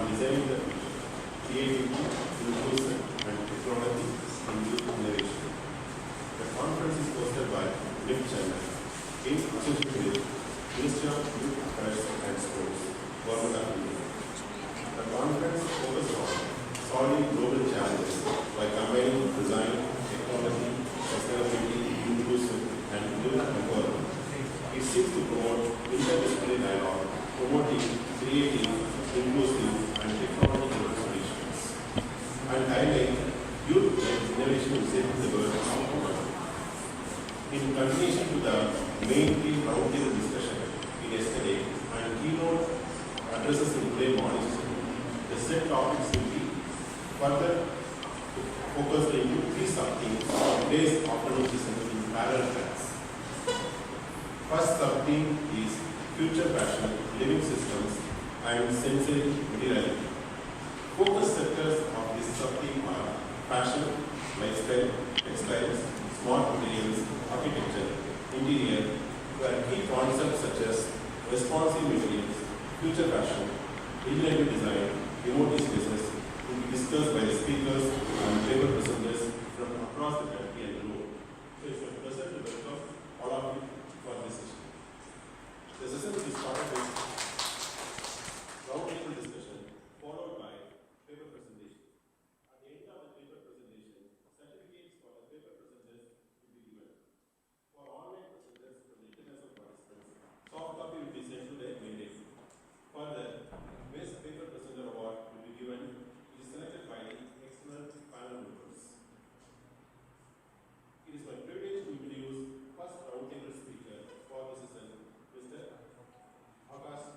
on designing the future, creativity, inclusion, and technology in youth innovation. The conference is hosted by NIFTCH-MoYAS in association with Ministry of Youth Affairs and Sports, Government of India. The conference focuses on solving global challenges by combining design, technology, sustainability, inclusion, and youth empowerment. It seeks to promote interdisciplinary dialogue, promoting creative, inclusive, and technology-driven solutions, and highlight youth-led innovation in shaping the world of tomorrow. In continuation to the main theme roundtable discussion in yesterday and keynote addresses in today morning session, the set topics will be further focused into three subthemes of today's afternoon session in parallel tracks. First subtheme is future fashion, living systems, and sensory materiality. Focus sectors of this subtheme are fashion, lifestyle, textiles, smart materials, architecture, interior, where key concepts such as responsive materials, future fashion, regenerative design, emotive spaces will be discussed by the speakers and paper presenters from across the country and the globe. So it's my pleasure to welcome all of you for this session. The session will be started with roundtable discussion, followed by paper presentation. At the end of the paper presentation, certificates for the paper presenters will be given. For online presenters from the international participants, soft copy will be sent to their mail ID. Further, Best Paper Presenter Award will be given. It is selected by the external panel members. It is my privilege to introduce first roundtable speaker for this session, Mr. Akash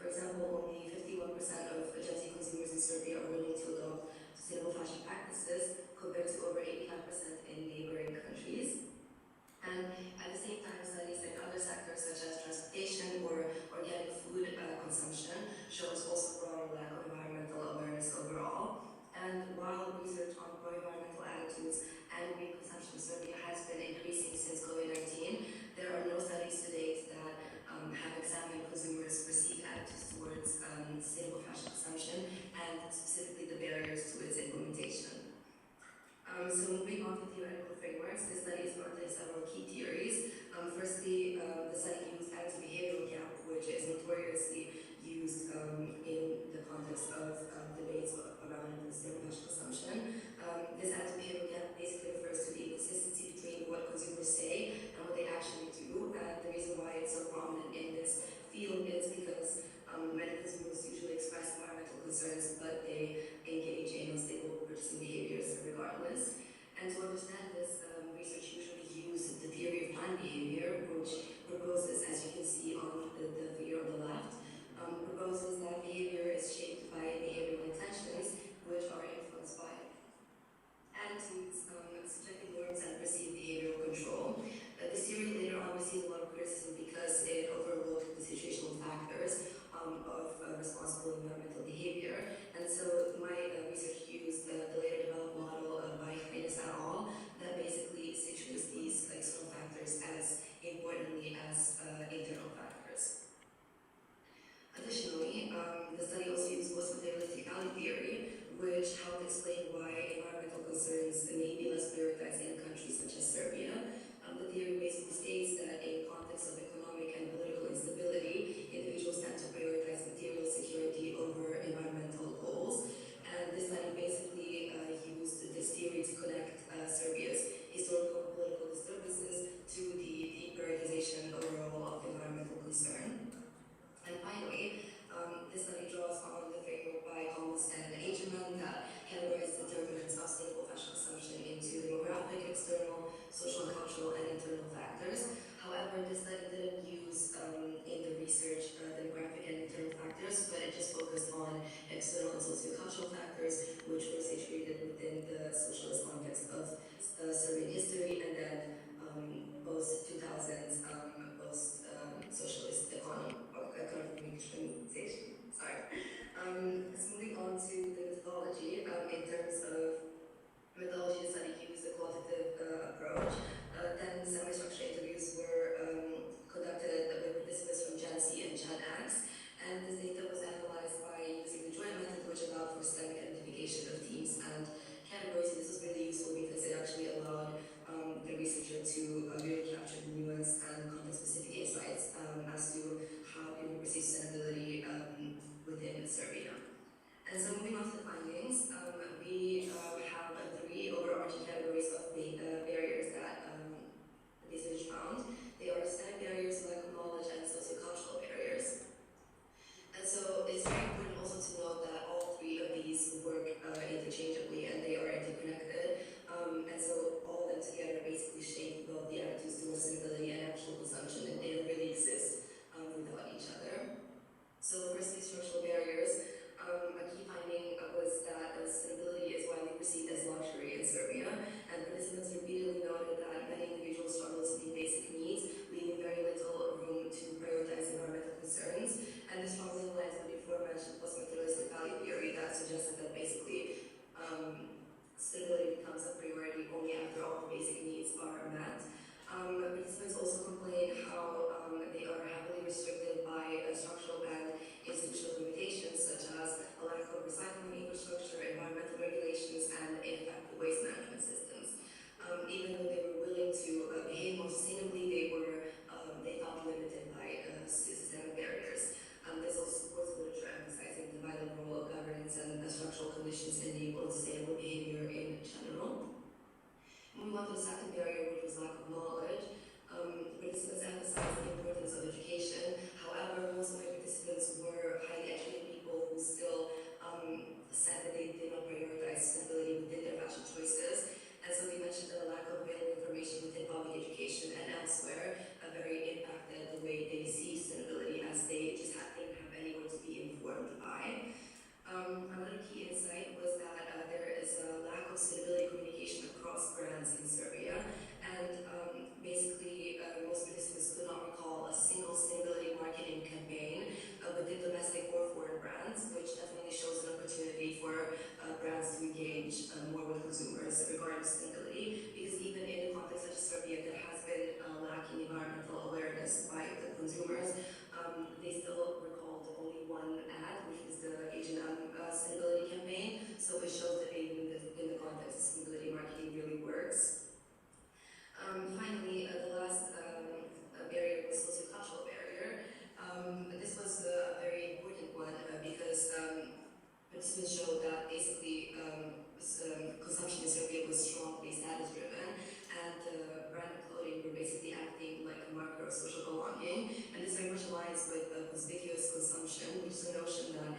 For example, only 51% of Gen Z consumers in Serbia are willing to adopt sustainable fashion practices, compared to over 85% in neighboring countries. And at the same time, studies in other sectors such as transportation or organic food consumption shows also growing lack of environmental awareness overall. And while research on pro-environmental attitudes and green consumption in Serbia has been increasing since COVID-19, there are no studies to date that have examined consumers' perceived attitudes towards sustainable fashion consumption and specifically the barriers to its implementation. So moving on to theoretical frameworks, the study is grounded in several key theories. Firstly, the study used anti-behavioral gap, which is notoriously used in the context of debates around sustainable fashion consumption. This anti-behavioral gap basically refers to the inconsistency between what consumers say and what they actually do. And the reason why it's so prominent in this field is because many consumers usually express environmental concerns, but they engage in unstable purchasing behaviors regardless. And to understand this, research usually uses the theory of planned behavior, which proposes, as you can see on the figure on the left, proposes that behavior is shaped by behavioral intentions, which are influenced by attitudes, subjective norms, and perceived behavioral control. This theory later on received a lot of criticism because it overlooked the situational factors of responsible environmental behavior. And so my research used the later developed model by Heinz et al. That basically situates these external factors as importantly as internal factors. Additionally, the study also used post-materialistic theory, which helped explain why environmental concerns may be less prioritized in countries such as Serbia. The theory basically states that in context of economic and political instability, individuals tend to prioritize material security over environmental goals. And this study basically used this theory to connect Serbia's historical and political disturbances to the prioritization overall of environmental concern. And finally, this study draws on the framework by Holmes and Agerman that categorizes determinants of sustainable fashion consumption into demographic, external, social and cultural, and internal factors. However, this study didn't use in the research demographic and internal factors, but it just focused on external and sociocultural factors, which were situated within the socialist context of Serbian history, and then post-2000s, post-socialist economic regionalization. Sorry. So moving on to the methodology, in terms of methodology, the study used a qualitative approach. 10 semi-structured interviews were conducted with participants from Gen Z and Gen X, and this data was analyzed by using the joint method, which allowed for systemic identification of teams and categories. This was really useful because it actually allowed the researcher to really capture the nuance and context-specific insights as to how people perceive sustainability within Serbia. And so moving on to the findings, we have 3 overarching categories of barriers that the research found. They are systemic barriers, lack of knowledge, and sociocultural barriers. And so it's very important also to note that all 3 of these work interchangeably and they are interconnected. And so all of them together basically shape both the attitudes towards sustainability and actual consumption, and they don't really exist without each other. So firstly, structural barriers. A key finding was that sustainability is widely perceived as luxury in Serbia, and participants repeatedly noted that many individuals struggle to meet basic needs, leaving very little room to prioritize environmental concerns. And this strongly aligns with the aforementioned post-materialistic value theory that suggested that basically stability becomes a priority only after all the basic needs are met. Participants also complain how they are heavily restricted by structural and institutional limitations, such as a lack of recycling infrastructure, environmental regulations, and ineffective waste management systems. Even though they were willing to behave more sustainably, they felt limited by systemic barriers. This also supports the literature emphasizing the vital role of governance and structural conditions enable sustainable behavior in general. Moving on to the second barrier, which was lack of knowledge. Participants emphasized the importance of education. However, most of my participants were highly educated people who still said that they did not prioritize sustainability within their fashion choices. And so they mentioned that a lack of available information within public education and elsewhere very impacted the way they see sustainability, as they just didn't have anywhere to within domestic or foreign brands, which definitely shows an opportunity for brands to engage more with consumers regarding sustainability, because even in a context such as Serbia that has been lacking environmental awareness by the consumers, they still recalled only one ad, which was the H&M sustainability campaign. So it shows that even in the context, sustainability marketing really works. Finally, the last barrier was sociocultural barrier. This was a very important one because participants showed that basically consumption in Serbia was strongly status driven, and brand and clothing were basically acting like a marker of social belonging. And this very much aligns with conspicuous consumption, which is a notion that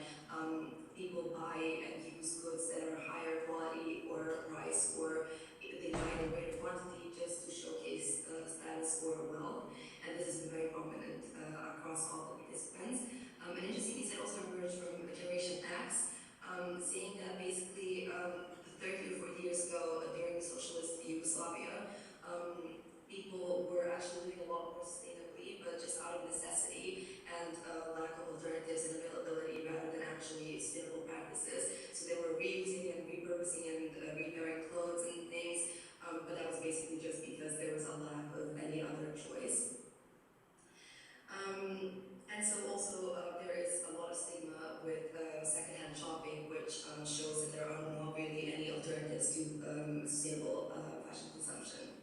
people buy and use goods that are higher quality or price, or they buy in a greater quantity just to showcase status or wealth. And this has been very prominent across all the participants. And interestingly, it also emerged from Generation X, saying that basically 30 or 40 years ago, during socialist Yugoslavia, people were actually living a lot more sustainably, but just out of necessity and lack of alternatives and availability rather than actually sustainable practices. So they were reusing and repurposing and repairing clothes and things, but that was basically just because there was a lack of any other choice. And so also there is a lot of stigma with secondhand shopping, which shows that there are not really any alternatives to sustainable fashion consumption.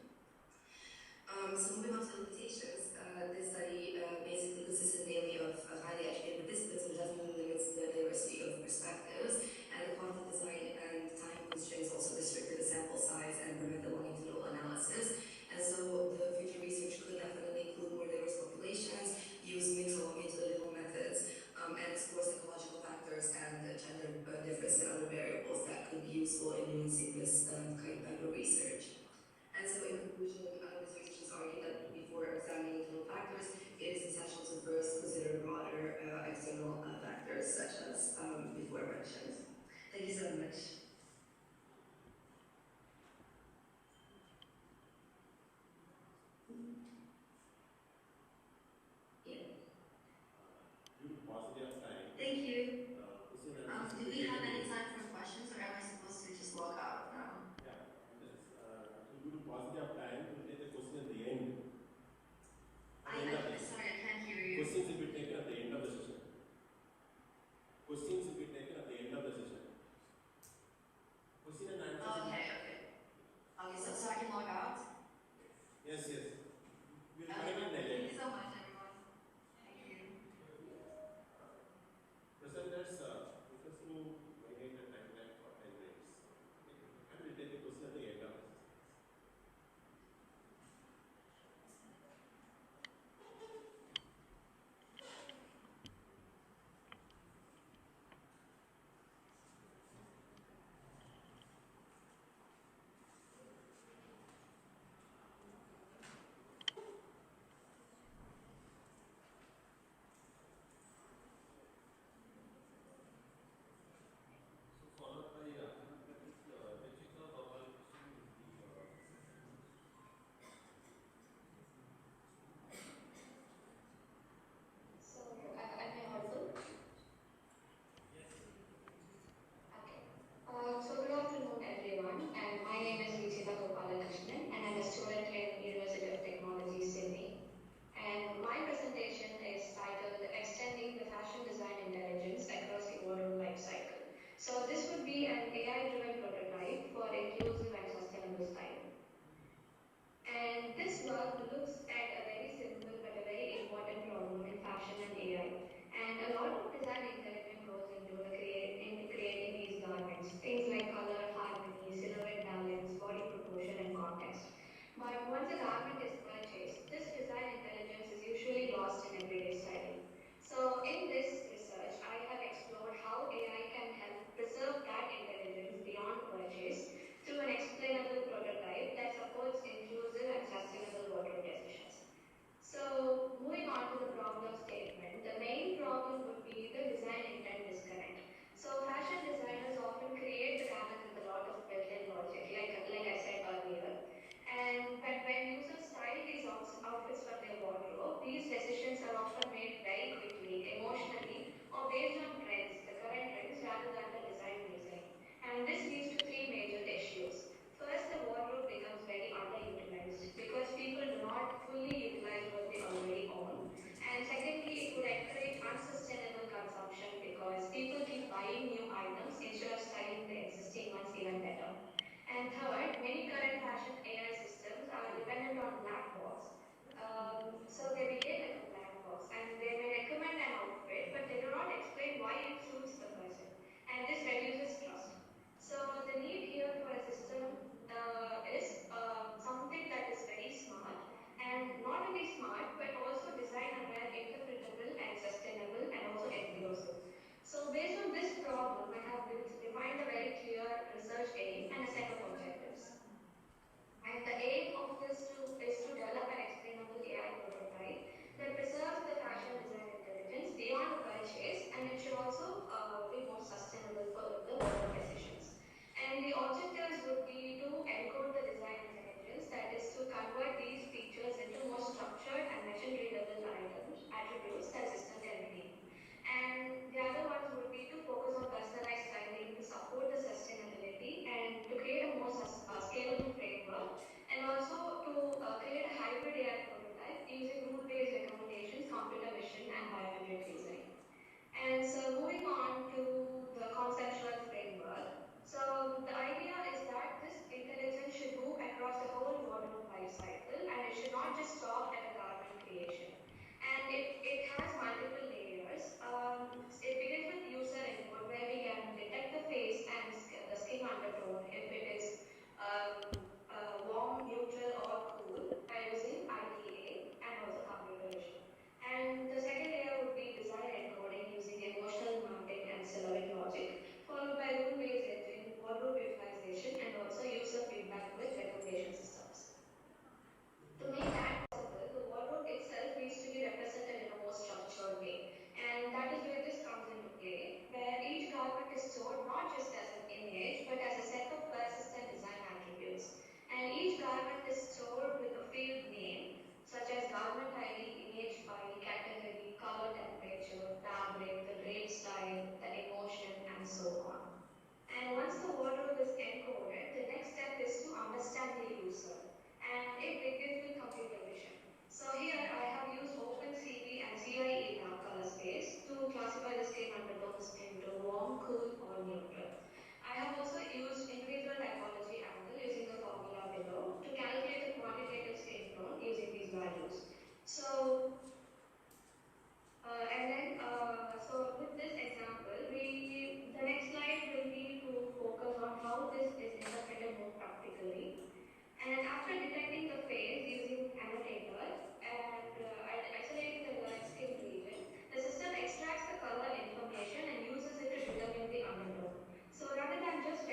So moving on to the limitations, this study basically consisted mainly of highly educated participants, which definitely limits the diversity of perspectives, and the quantitative design and time constraints also restricted the sample size and prevented longitudinal analysis. And so the future research could definitely include more diverse populations, use mixed or longitudinal methods, and explore psychological factors and gender difference and other variables that could be useful in nuancing this kind of research. And so in conclusion, this research has argued that before examining internal factors, it is essential to first consider broader external factors, such as before mentioned. Thank you so much. Thank you. Do we have any time for questions, or am I supposed to just walk out now? Due to paucity of time, we'll take the question at the end. Sorry, I can't hear you. Questions will be taken at the end of the session. Questions will be taken at the end of the session. cool or neutral. I have also used individual typology angle using the formula below to calculate the quantitative skin tone using these values. So, so with this example, the next slide will be to focus on how this is interpreted more practically. And after detecting the phase using annotator and isolating the light skin region, the system extracts the color information and uses it to determine the undertone. So rather than just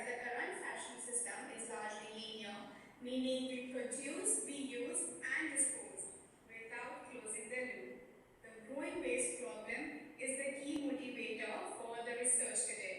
the current fashion system is largely linear, meaning we produce, we use and dispose without closing the loop. The growing waste problem is the key motivator for the research today.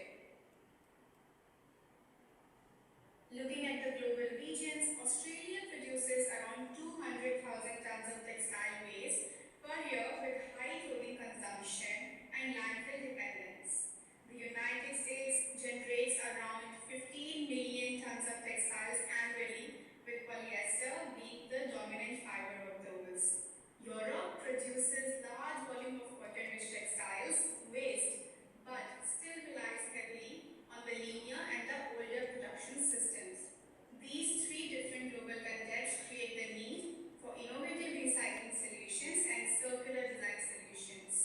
Looking at the global regions, Australia produces around 200,000 tons of textile waste per year with high clothing consumption and landfill dependence. The United States generates around 15 million tons of textiles annually, with polyester being the dominant fiber of those. Europe produces large volume of cotton-rich textiles waste, but still relies heavily on the linear and the older production systems. These three different global contexts create the need for innovative recycling solutions and circular design solutions.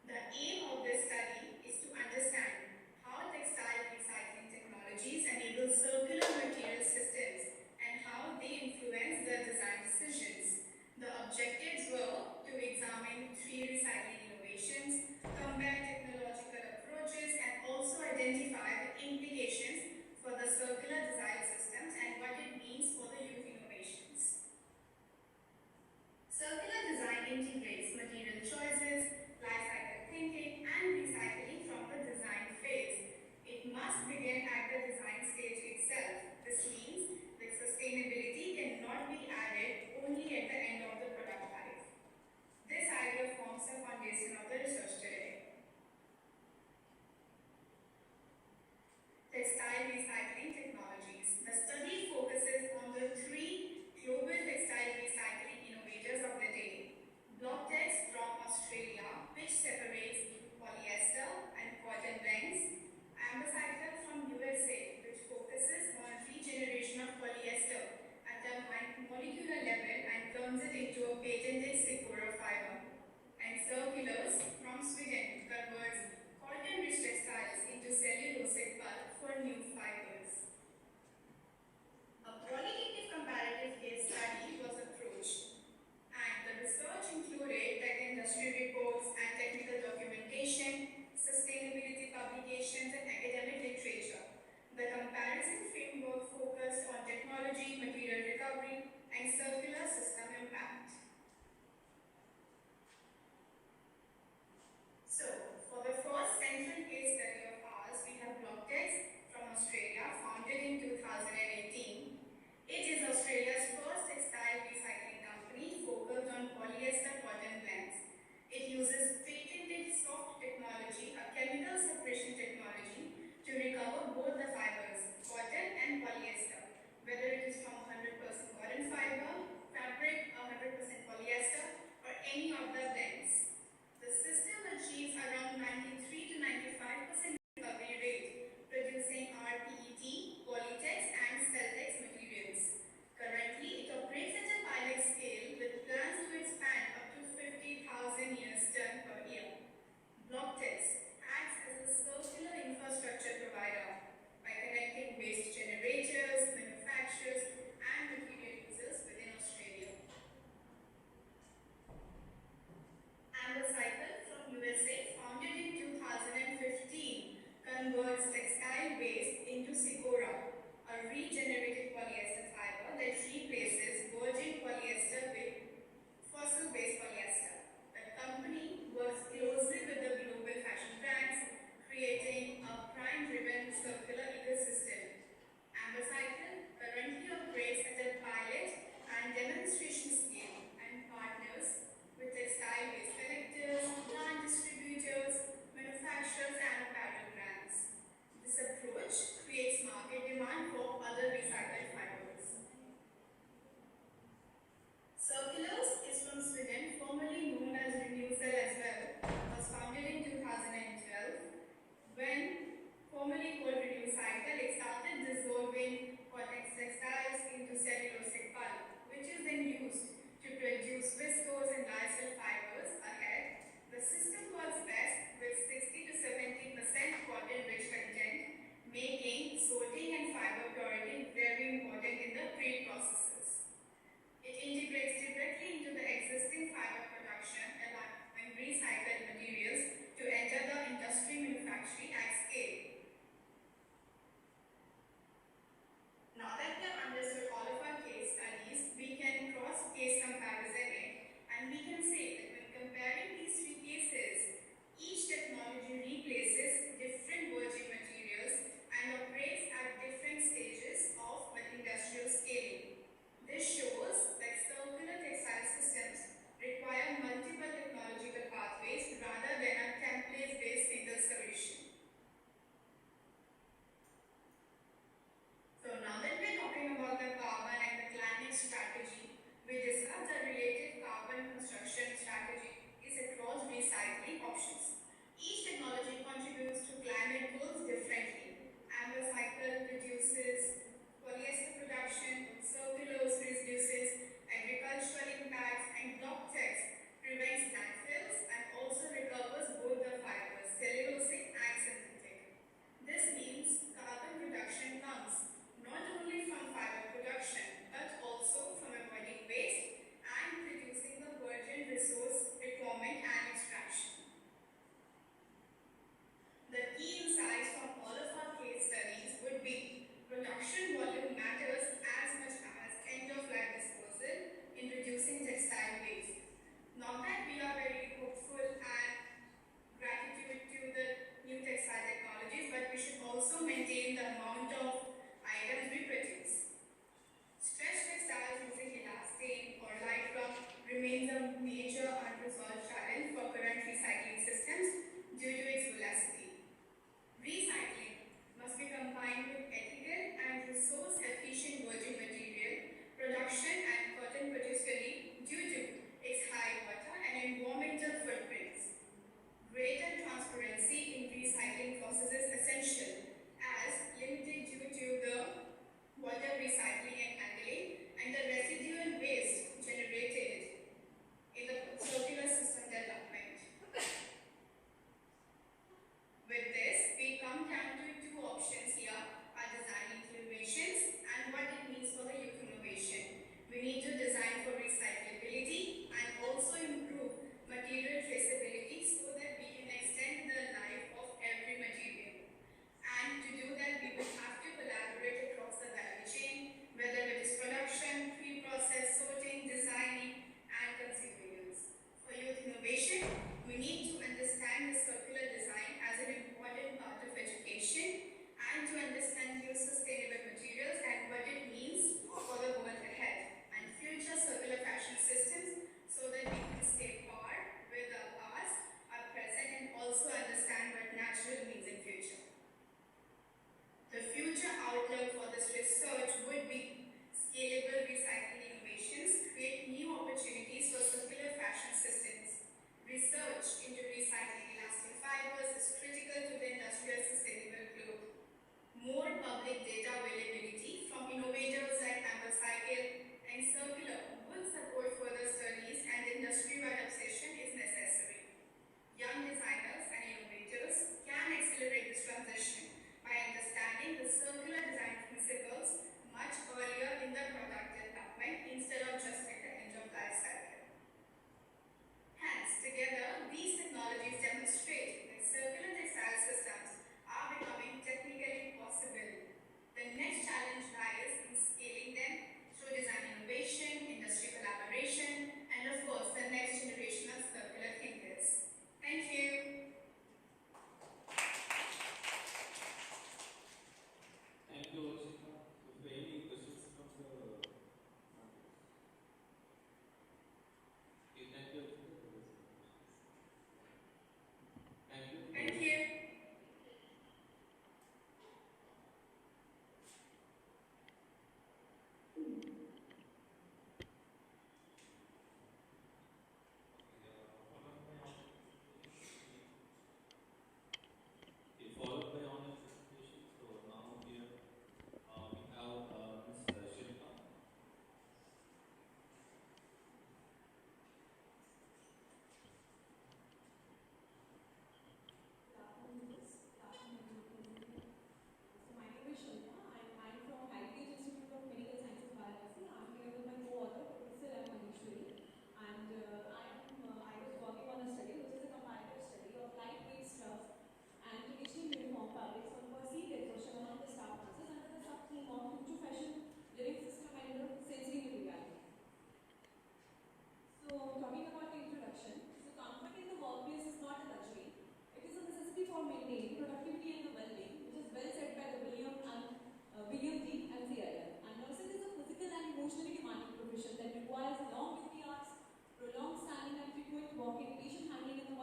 The aim of this study is to understand how textile recycling technologies enable circular material systems and how they influence the design decisions. The objectives were to examine three recycling innovations, compare technological approaches, and also identify the implications for the circular design systems and what it means for the youth innovations. Circular design integrates material choices, life cycle thinking, and recycling from the design phase. It must begin at the design stage itself. This means that sustainability cannot be added only at the end of the product life. This idea forms the foundation of the research today. Textile recycling technologies. The study focuses on the three global textile recycling innovators of the day. Blocktex from Australia, which separates polyester and cotton blends. Ambercycle from USA, which focuses on regeneration of polyester at a molecular level and turns it into a patented Sakura fiber. And Circulars from Sweden converts cotton-rich textiles into cellulosic pulp for new fibers. A qualitative comparative case study was approached, and the research included tech industry reports and technical documentation, sustainability publications, and academic literature. The comparison framework focused on technology, material recovery, and circular system impact. So, for the first central case study of ours, we have Blocktex from Australia, founded in 2018. It is Australia's first textile recycling company focused on polyester cotton blends. It uses patented soft technology, a chemical separation technology, to recover both the fibers, cotton and polyester, whether it is from 100% cotton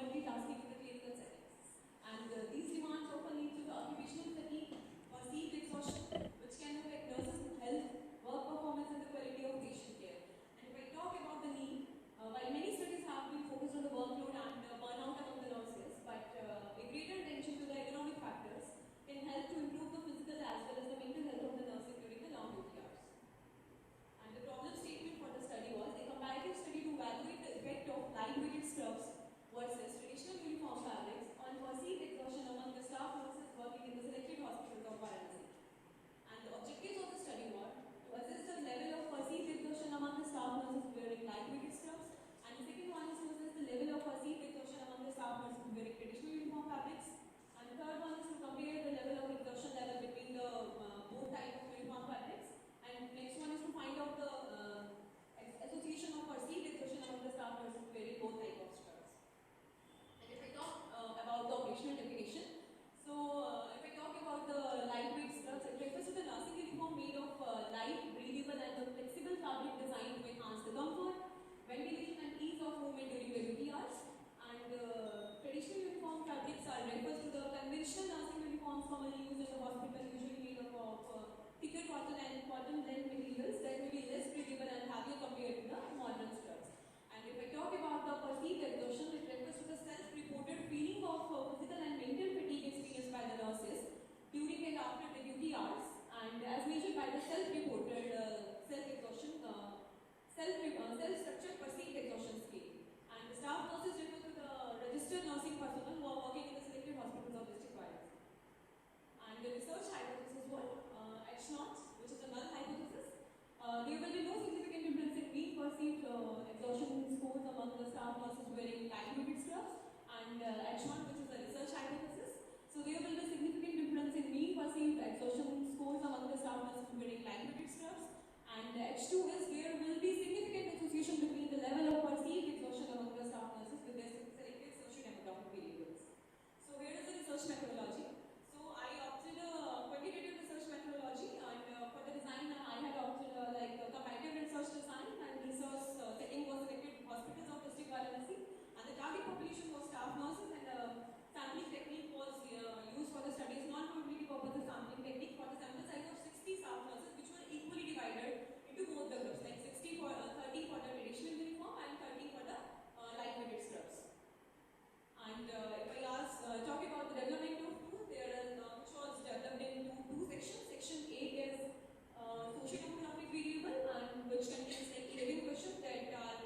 multitasking in the clinical settings. And these demands often lead to the occupational fatigue, perceived exhaustion, which can affect nurses' health, work performance, and the quality of patient care. And if I talk about the need, while many studies have been focused on the workload and burnout among the nurses, but a greater attention to the economic factors can help to improve the physical as well as the mental health of the nurses during the long duty hours. And the problem statement for the study was a comparative study to evaluate the effect of light-weighted scrubs versus traditional uniform fabrics on perceived exhaustion among the staff nurses working in the selected hospitals of Varanasi. And the objectives of the study were to assess the level of perceived exhaustion among the staff nurses wearing light-weighted scrubs, and the second one is to assess the level of perceived exhaustion among the staff nurses wearing traditional uniform fabrics, and the third one is to compare the level of exhaustion level between the both types of uniform fabrics, and next one is to find out the association of perceived exhaustion among the staff nurses wearing both types of scrubs. And if I talk about the operational definition, so if I talk about the lightweight scrubs, it refers to the nursing uniform made of light, breathable, and the flexible fabric designed to enhance the comfort, ventilation, and ease of movement during the duty hours. And traditional uniform fabrics are refers to the conventional nursing uniforms commonly used in the hospital, usually made up of thicker cotton and cotton blend materials that may be less breathable and heavier compared to the modern scrubs. And if I talk about the perceived exhaustion, it refers to the self-reported feeling of physical and mental fatigue experienced by the nurses during and after the duty hours, and as measured by the self-reported self-exhaustion, self-structured perceived exhaustion scale. And the staff nurses refer to the registered nursing personnel who are working in the selected hospitals of district Varanasi. And the research hypothesis was NIFTCH-MoYAS, which is a null hypothesis. There will be no significant difference in mean perceived exhaustion scores among the staff nurses wearing light-weighted scrubs, and NIFTCH-1, which is a research hypothesis. So there will be significant difference in mean perceived exhaustion scores among the staff nurses wearing light-weighted scrubs. And H2 is there will be significant association between the level of perceived exhaustion among the staff nurses with their selected socio-demographic variables. So here is the research methodology. So I opted a quantitative research methodology, and for the design I had opted like a comparative research design, and research setting was selected hospitals of district Varanasi, and the target population was staff nurses, and sampling technique was used for the study's non-probability purposes sampling technique for the sample size of 60 staff nurses, which were equally divided into both the groups, like 60 for 30 for the traditional uniform and 30 for the light-weighted scrubs. And if I talk about the development of tool, which was developed into two sections. Section 8 is socio-demographic variable, and which contains like 11 questions that are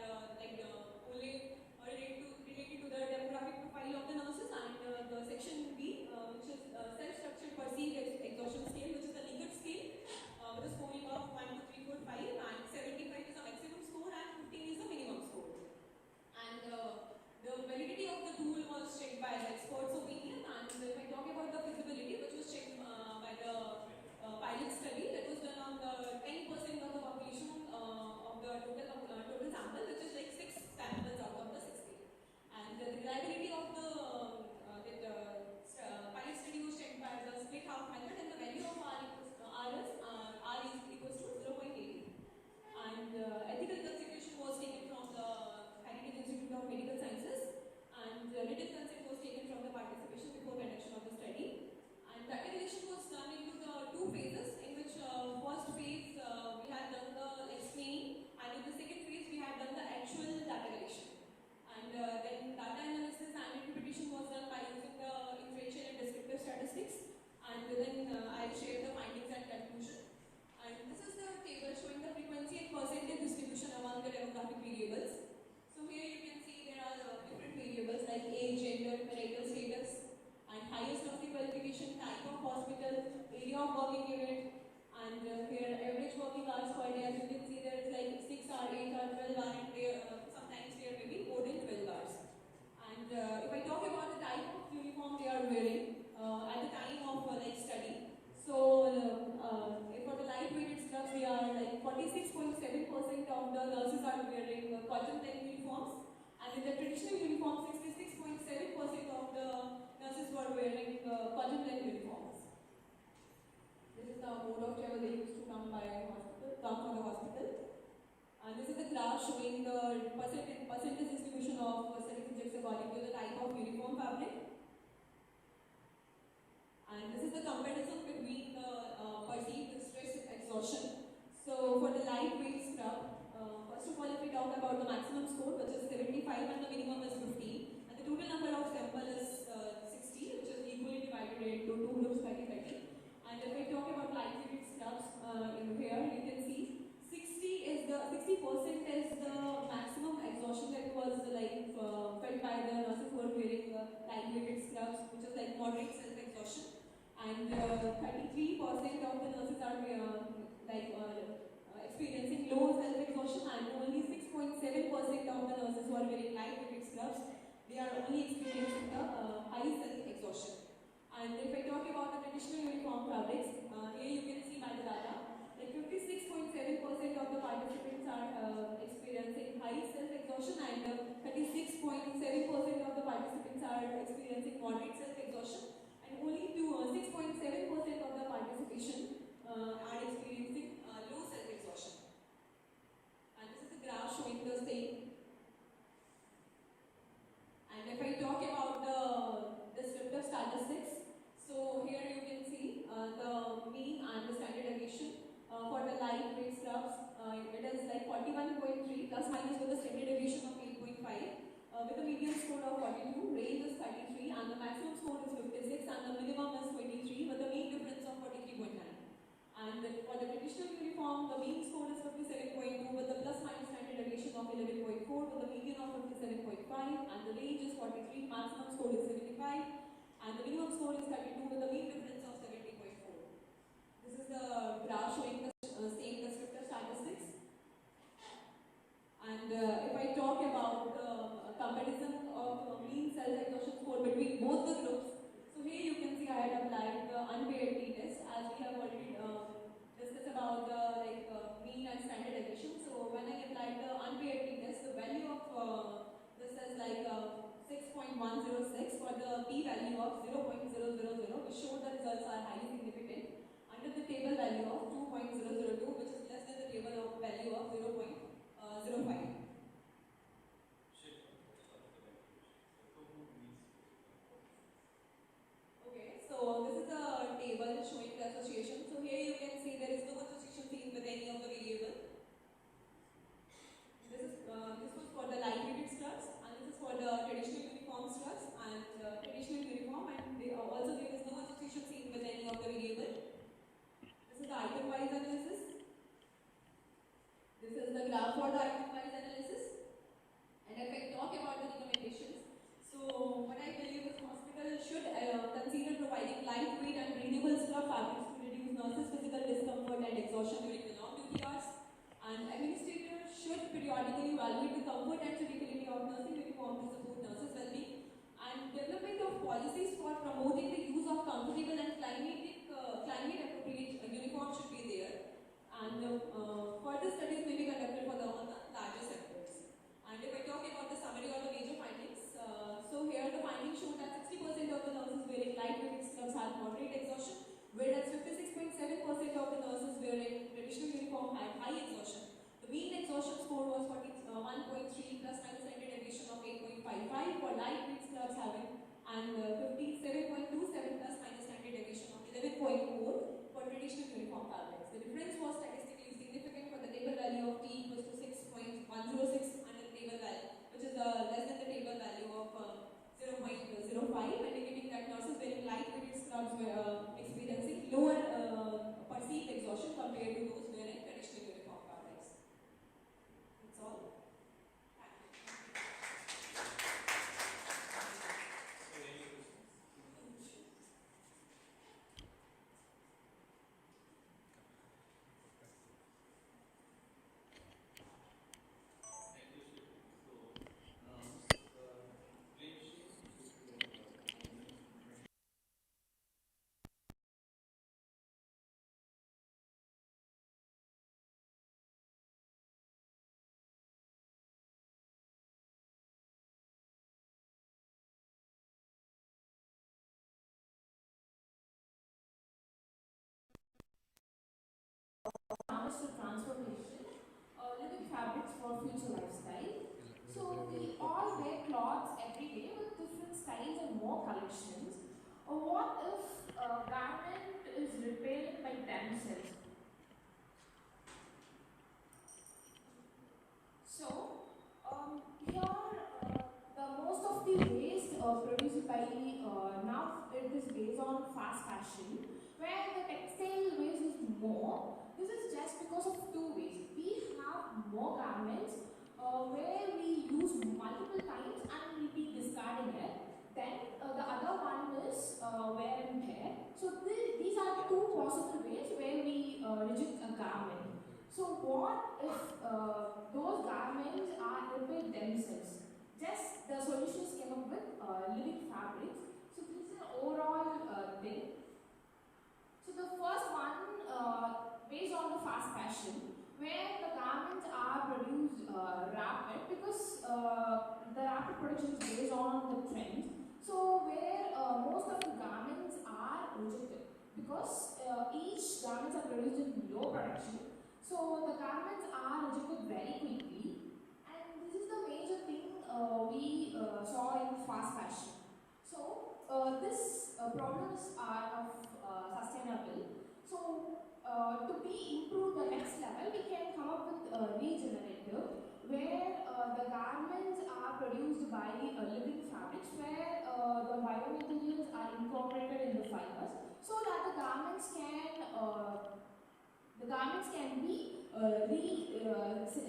only related to the demographic profile of the nurses, and the section B, which is self-structured perceived exhaustion scale, which is the Likert scale, with a scoring of 1, 2, 3, 4, 5, and 75 is the maximum score and 15 is the minimum score. And the validity of the tool was checked by the expert's opinion, and if I talk about the feasibility, which was checked by the pilot study that was done on the 10% of the population of the total sample, which is like 6 samples out of the 60. And the reliability of the pilot study was checked by the split half method, and the value of R is equals to 0.80. And ethical consideration was taken from the Heritage Institute of Medical Sciences, and written consent was taken from the participation before conduction of the study. And data collection was done into the 2 phases, in which first phase we had done the explaining, and in the second phase we had done the actual data collection. And then data analysis and interpretation was done by using the inferential and descriptive statistics, and then I'll share the findings and conclusion. And this is the table showing the frequency and percentage distribution among the demographic variables. So here you can see there are different variables like age, gender, marital status, and highest nursing qualification, type of hospital, area of working unit, and here average working hours per day. As you can see, there is like 6 hours, 8 hours, 12 hours, and there, sometimes there may be more than 12 hours. And if I talk about the type of uniform they are wearing at the time of study, so for the light-weighted scrubs, we are like 46.7% of the nurses are wearing cotton blend uniforms, and in the traditional uniform, 66.7% of the nurses were wearing cotton blend uniforms. This is the mode of travel they used to come from the hospital. And this is the graph showing the percentage distribution of study subjects according to the type of uniform fabric. And this is the comparison between the perceived stress exhaustion. So for the lightweight scrub, first of all, if we talk about the maximum score, which is 75 and the minimum is 15, and the total number of sample is 60, which is equally divided into two groups, 30-30. And if we talk about lightweight scrubs, in here you can see 60% is the maximum exhaustion that was felt by the nurses who are wearing lightweight scrubs, which is like moderate self-exhaustion. And 33% of the nurses are experiencing low self-exhaustion, and only 6.7% of the nurses who are wearing lightweight scrubs, they are only experiencing the high self-exhaustion. And if I talk about the traditional uniform fabrics, here you can see by the data, like 56.7% of the participants are experiencing high self-exhaustion, and 36.7% of the participants are experiencing moderate self-exhaustion, and only 6.7% of the participation are experiencing low self-exhaustion. And this is the graph showing the same. And if I talk about the descriptive statistics, so here you can see the mean and the standard deviation for the lightweight scrubs. It is like 41.3 plus minus with a standard deviation of 8.5. With a median score of 42, range is 33, and the maximum score is 56, and the minimum is 23, with a mean difference of 43.9. And for the traditional uniform, the mean score is 57.2, with a plus minus standard deviation of 11.4, with a median of 57.5, and the range is 43, maximum score is 75, and the minimum score is 32, with a mean difference of 70.4. This is the graph showing the same descriptive statistics. And if I talk about the comparison of mean self-exhaustion score between both the groups, so here you can see I had applied the unpaired t-test, as we have already discussed about the mean and standard deviation. So when I applied the unpaired t-test, the value of this is 6.106 for the p-value of 0.000, which showed the results are highly significant, under the table value of 2.002, which is less than the table of value of 0.05. Okay, so this is a table showing the association. So here you can see there is no association seen with any of the variable. This was for the lightweight scrubs, and this is for the traditional uniform scrubs and traditional uniform, and also there is no association seen with any of the variable. This is the item-wise analysis. This is the graph for the item-wise analysis. And if I talk about the recommendations, so what I believe is hospitals should consider providing lightweight and breathable scrub fabrics to reduce nurses' physical discomfort and exhaustion during the long duty hours. And administrators should periodically evaluate the comfort and suitability of nursing uniform to support nurses' well-being. And development of policies for promoting the use of comfortable and climate-appropriate uniforms should be there. And further studies may be conducted on the larger samples. And if I talk about the summary of the major findings, so here the findings show that 60% of the nurses wearing lightweight scrubs had moderate exhaustion, whereas 56.7% of the nurses wearing traditional uniform had high exhaustion. The mean exhaustion score was 41.3 plus minus standard deviation of 8.55 for lightweight scrubs having, and 57.27 plus minus standard deviation of 11.4 for traditional uniform fabrics. The difference was statistically significant for the table value of T equals to 6.106 under the table value, which is less than the table value of 0.05, indicating that nurses wearing lightweight scrubs were experiencing lower perceived exhaustion compared to those wearing traditional uniform fabrics. That's all. designs and more collections, what if a garment is repaired by themselves? So, here the most of the waste produced by now it is based on fast fashion, where the textile waste is more. This is just because of two ways. We have more garments where we use multiple times and we'll be discarding it. Then the other one is wear and tear. So these are two possible ways where we reject a garment. So what if those garments are repaired themselves? Just the solutions came up with living fabrics. So this is an overall thing. So the first one, based on the fast fashion, where the garments are produced rapid, because the rapid production is based on the trends. So where most of the garments are rejected, because each garments are produced in low production. So the garments are rejected very quickly, and this is the major thing we saw in fast fashion. So this problems are of sustainable. So to be improved the next level, we can come up with regenerative, where the garments are produced by living fabrics, where the biomaterials are incorporated in the fibers, so that the garments can be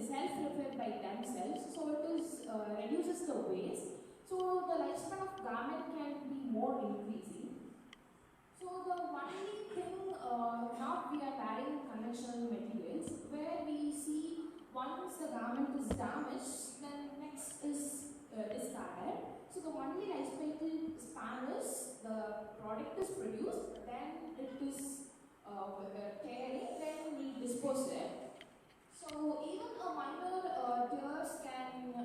self-repaired by themselves, so it is reduces the waste. So the lifespan of garment can be more increasing. So the only thing now we are wearing conventional materials, where we see once the garment is damaged, then next is discarded. So the only lifespan is the product is produced, then it is tearing, then we dispose it. So even a minor tears can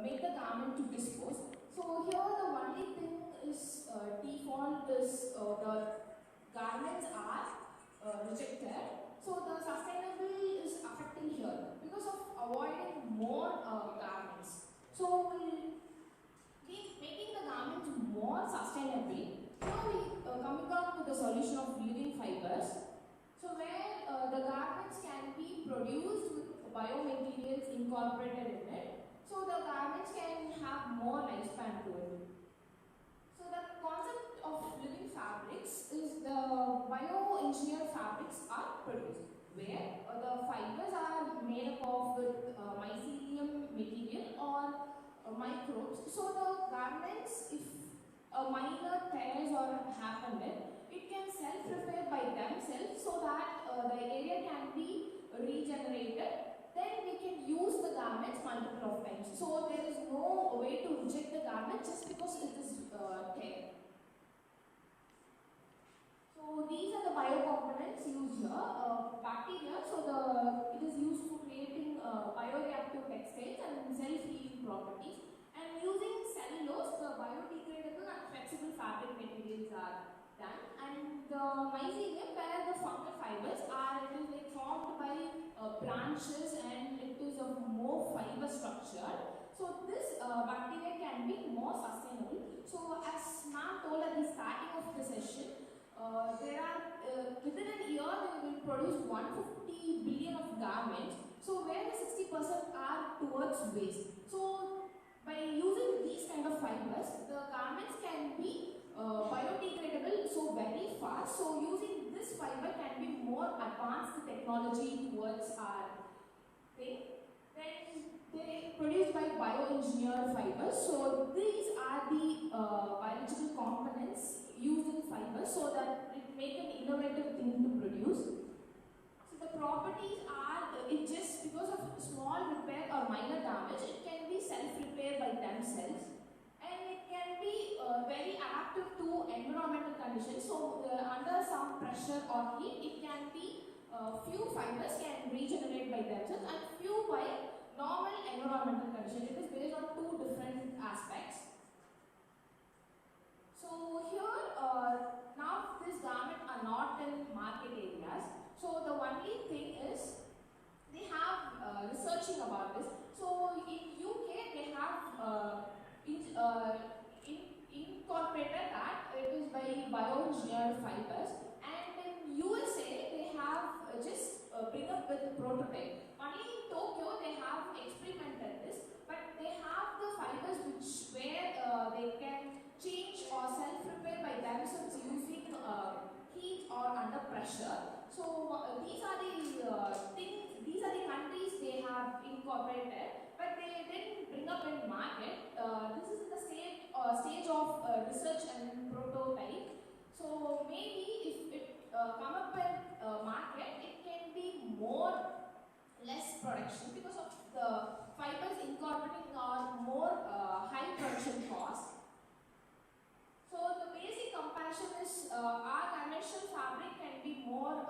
make the garment to dispose. So here the only thing is default is the garments are rejected. So the sustainable is affecting here because of avoiding more garments. So we'll be making the garments more sustainable. Here we coming up with the solution of living fibers. So where the garments can be produced with biomaterials incorporated in it, so the garments can have more lifespan to it. So the concept of living fabrics is the bioengineered fabrics are produced, where the fibers are made up of with mycelium material or microbes. So the garments, if a minor tears or happen it can self-repair by themselves, so that the area can be regenerated. Then we can use the garments multiple of times. So there is no way to reject the garment just because it is tear. So these are the biocomponents used here. Bacteria, so it is used for creating bioreactive textiles and self-healing properties. And using cellulose, the biodegradable and flexible fabric materials are done. And the mycelium, where the fungal fibers are, it is like formed by branches, and it is of more fiber structure. So this bacteria can be more sustainable. So as ma'am told at the starting of the session, there are within a year they will produce 150 billion of garments. So where the 60% are towards waste. So by using these kind of fibers, the garments can be biodegradable so very fast. So using this fiber can be more advanced technology towards our thing. Then they produced by bioengineered fibers. So these are the biological components used in fibers, so that it make an innovative thing to produce. So the properties are, it just because of small repair or minor damage, it can be self-repair by themselves, and it can be very adaptive to environmental conditions. So under some pressure or heat, it can be few fibers can regenerate by themselves and few by normal environmental conditions. It is based on two different aspects. So here, now these garments are not in market areas. So the only thing is, they have researching about this. So in UK, they have in incorporated that it is by bioengineered fibers, and in USA they have just bring up with the prototype. Only in Tokyo they have experimented this, but they have the fibers where they can change or self-repair by themselves using heat or under pressure. So these are the things, these are the countries they have incorporated, but they didn't bring up in market. This is in the stage of research and prototype. So maybe if it come up in market, it can be less production because of the fibers incorporating are more high production cost. So the basic comparison is our conventional fabric can be more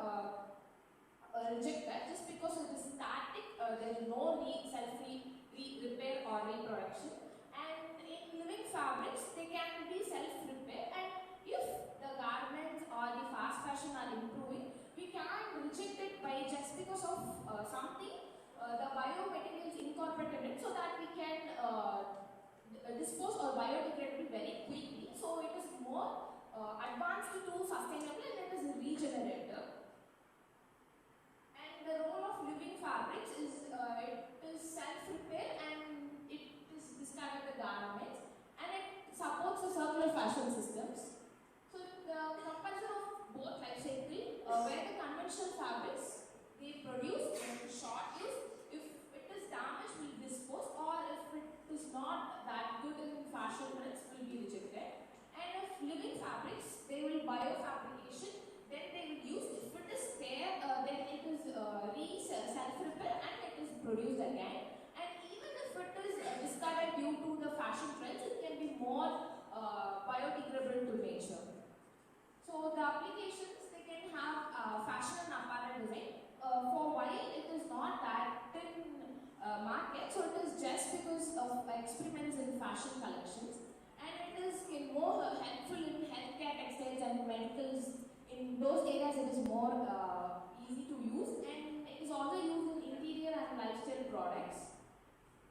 rejected just because it is static. There is no repair or reproduction. And in living fabrics, they can be self-repair. And if the garments or the fast fashion are improving, we can't reject it by just because of something. The biomaterials incorporated it so that we can dispose or biodegrade it very quickly. So it is more advanced to sustainable and it is regenerative. And the role of living fabrics is it is self-repair and it is discarded the garments and it supports the circular fashion systems. So the comparison of both life cycle, where the conventional fabrics they produce and short use, if it is damaged will dispose, or if it is not that good in fashion trends will be rejected. And if living fabrics, they will biofabrication, then they will use. If it is there, then it is self-repair and it is produced again. And even if it is discarded due to the fashion trends, it can be more biodegradable to nature. So the applications, they can have fashion and apparel design. For while it is not that in market, so it is just because of experiments in fashion collections, and it is more helpful in healthcare, textiles and medicals. In those areas it is more easy to use, and it is also used in interior and lifestyle products.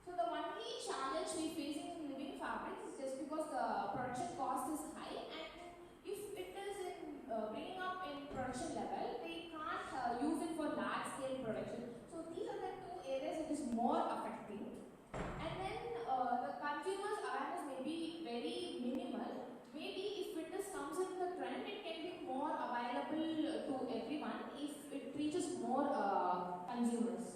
So the only challenge we facing in living fabrics is just because the production cost is high, and if it is in bringing up in production level, they can't use it for large scale production. So these are the two areas it is more affecting. And then the consumers awareness may be very minimal. Maybe if it comes in the trend, it can be more available to everyone if it reaches more consumers.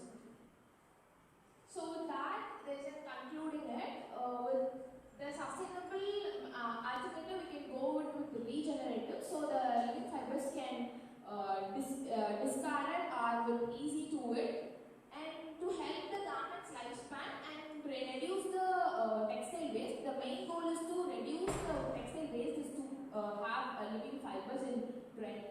So with that, there's a concluding it. With the sustainable alternative, we can go with the regenerative. So the living fibers can discarded or with easy to it, and to help the garment's lifespan and reduce the textile waste. The main goal is to reduce the textile waste is to have living fibers in trend.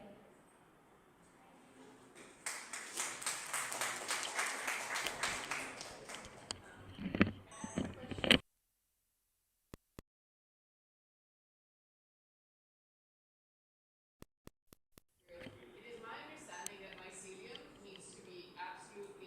It is my understanding that mycelium needs to be absolutely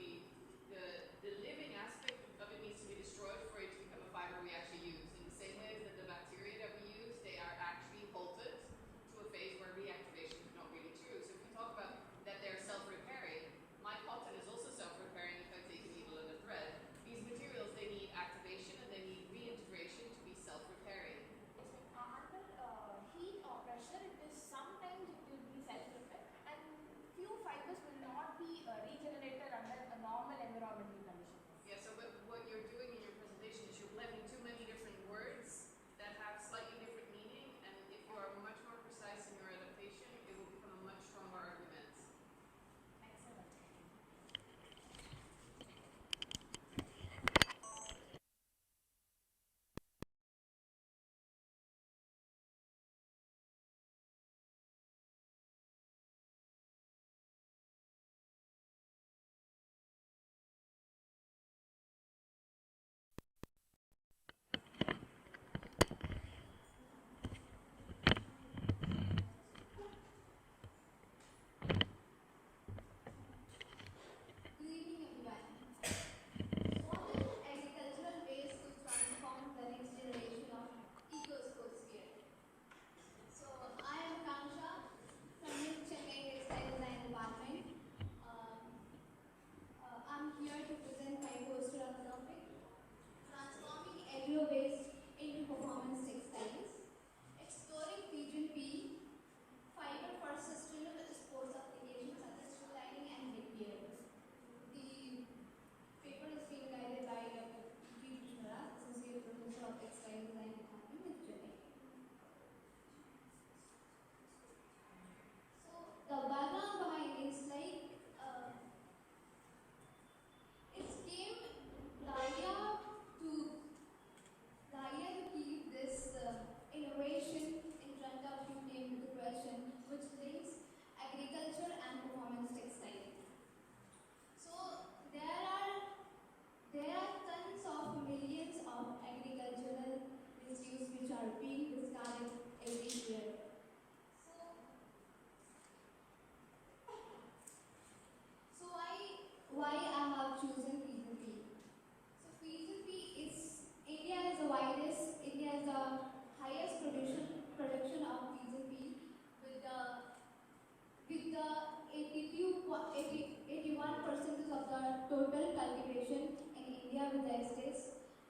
their states,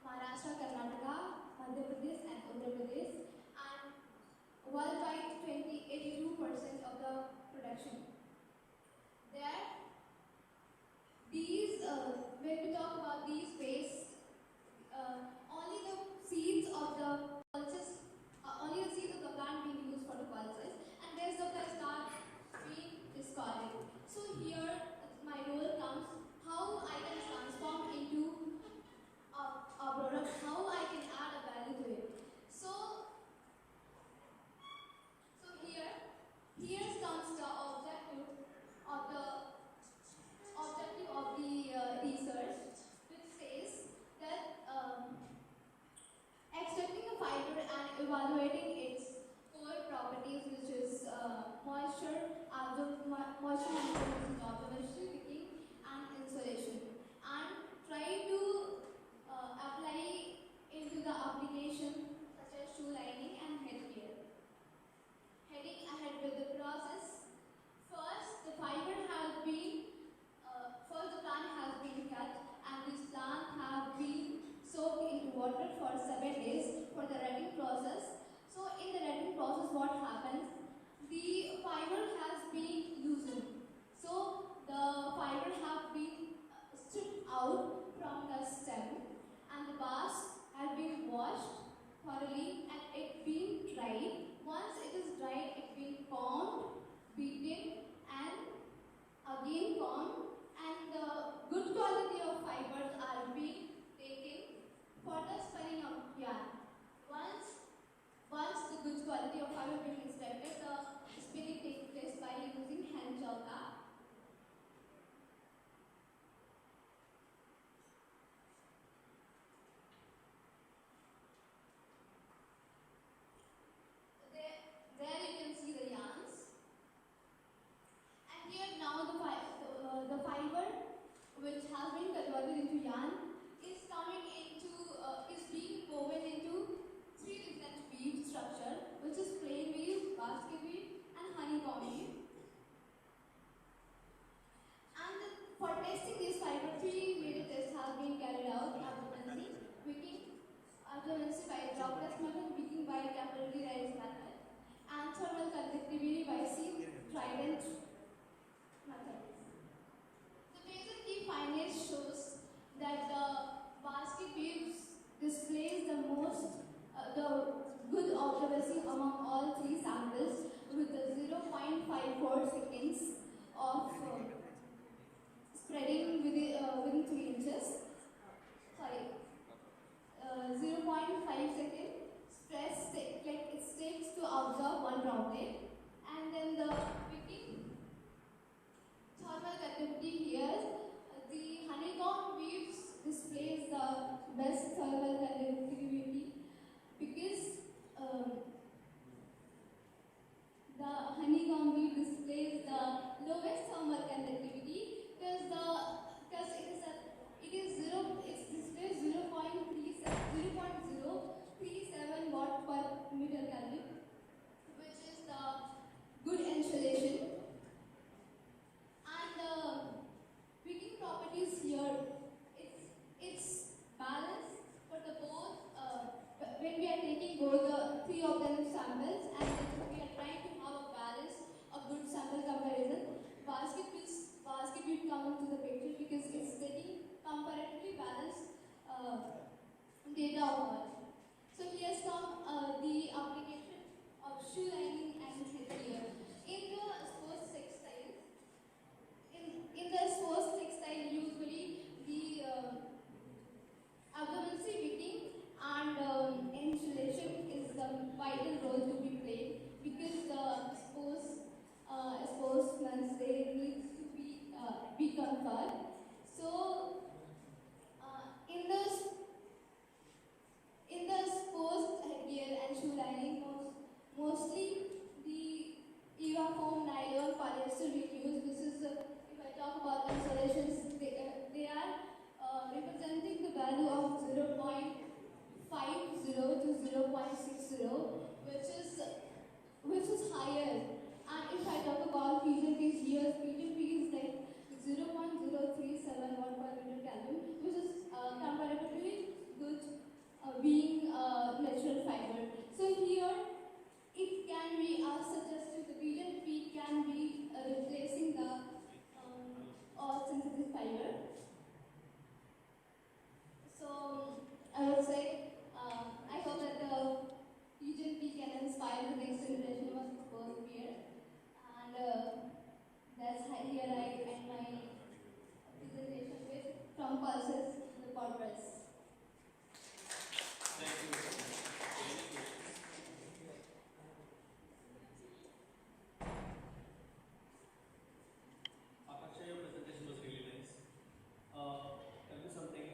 Maharashtra, Karnataka, Madhya Pradesh and Uttar Pradesh, and worldwide 82% of the production. There, these, when we talk about these wastes, only the seeds of the pulses, only the seeds of the plant being used for the pulses, and rest of the start being discarded. So here, my role comes how I can transform into a product, how I can add a value to it. So here comes the objective of the research, which says that extracting a fiber and evaluating its core properties, which is moisture, moisture management, absorption, wicking, and insulation, and try to apply into the application such as shoe lining and headgear. Heading ahead with the process, first the fiber has been, first the plant has been cut, and this plant have been soaked into water for 7 days for the retting process. So in the retting process, what happens? The fiber has been loosened. So the fiber have been stripped out from the stem, and the bars have been washed thoroughly and it been dried. Once it is dried, it been combed, beaten, and again combed, and the good quality of fibers are being taken for the spinning of yarn. Once the good quality of fiber being extracted, the spinning takes place by using hand chauta. There you can see the yarns. And here now the fiber which has been converted into yarn is coming into, is being woven into 3 different weave structure, which is plain weave, basket weave, and honeycomb weave. And for testing this fiber, 3 major tests have been carried out: absorbency, wicking, absorbency by droplet method, wicking by capillary rise method, and thermal conductivity by Trident method. The major key findings shows that the basket weaves displays the most, the good observancy among all 3 samples, with the 0.54 seconds of spreading within 3 inches. Sorry, 0.5 second stress like it takes to absorb 1 droplet, and then the wicking thermal conductivity here. The honeycomb weaves displays the best thermal conductivity because the honeycomb weave displays the lowest thermal conductivity because it displays 0.037 watt per meter Kelvin, which is the good insulation. And the wicking properties here, it's balanced for the both, when we are taking both the 3 of them samples, and we are trying to have a balance, a good sample comparison. Basket will come into the picture because it's taking comparatively balanced data of all. So here's some the application of shoe lining and headgear. In the sports textile, usually the absorbency, wicking, and insulation is the vital role to be played because the sportsmen, they need to be comfort. So in the sports headgear and shoe lining, mostly the EVA foam, nylon, polyester refuse. This is if I talk about insulations, they are representing the value of 0.50 to 0.60, which is higher. And if I talk about fusion fees here, fusion fee is like 0.037 watt per meter Kelvin, which is comparatively good being natural fiber. So here it can be suggested the pigeon feet can be replacing the or synthetic fiber. So I would say I hope that the pigeon feet can inspire the next generation of work here. And that's how here I end my presentation with from pulses to the corpus. Thank you. Akaksha, your presentation was really nice. Tell me something.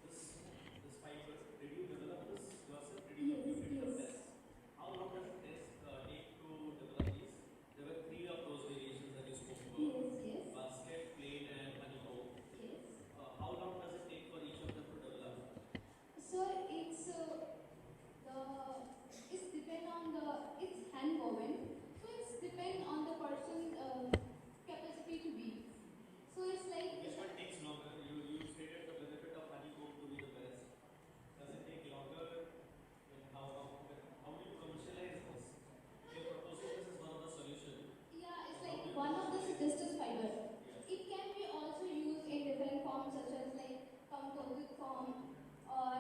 This fiber, did you develop this yourself? Did you did the test? How long does it take to develop these? There were 3 of those variations that you spoke about. Yes. Basket, plain, and honeycomb. Yes. How long does it take for each of them to develop? So it's depend on it's hand woven. So it's depend on the person capacity to weave. So it's like Which one takes longer? You stated the benefit of honeycomb to be the best. Does it take longer? How do you commercialize this? You're proposing this as one of the solutions. yeah, it's like one of the suggested fiber. Yeah. It can be also used in different forms such as like composite form or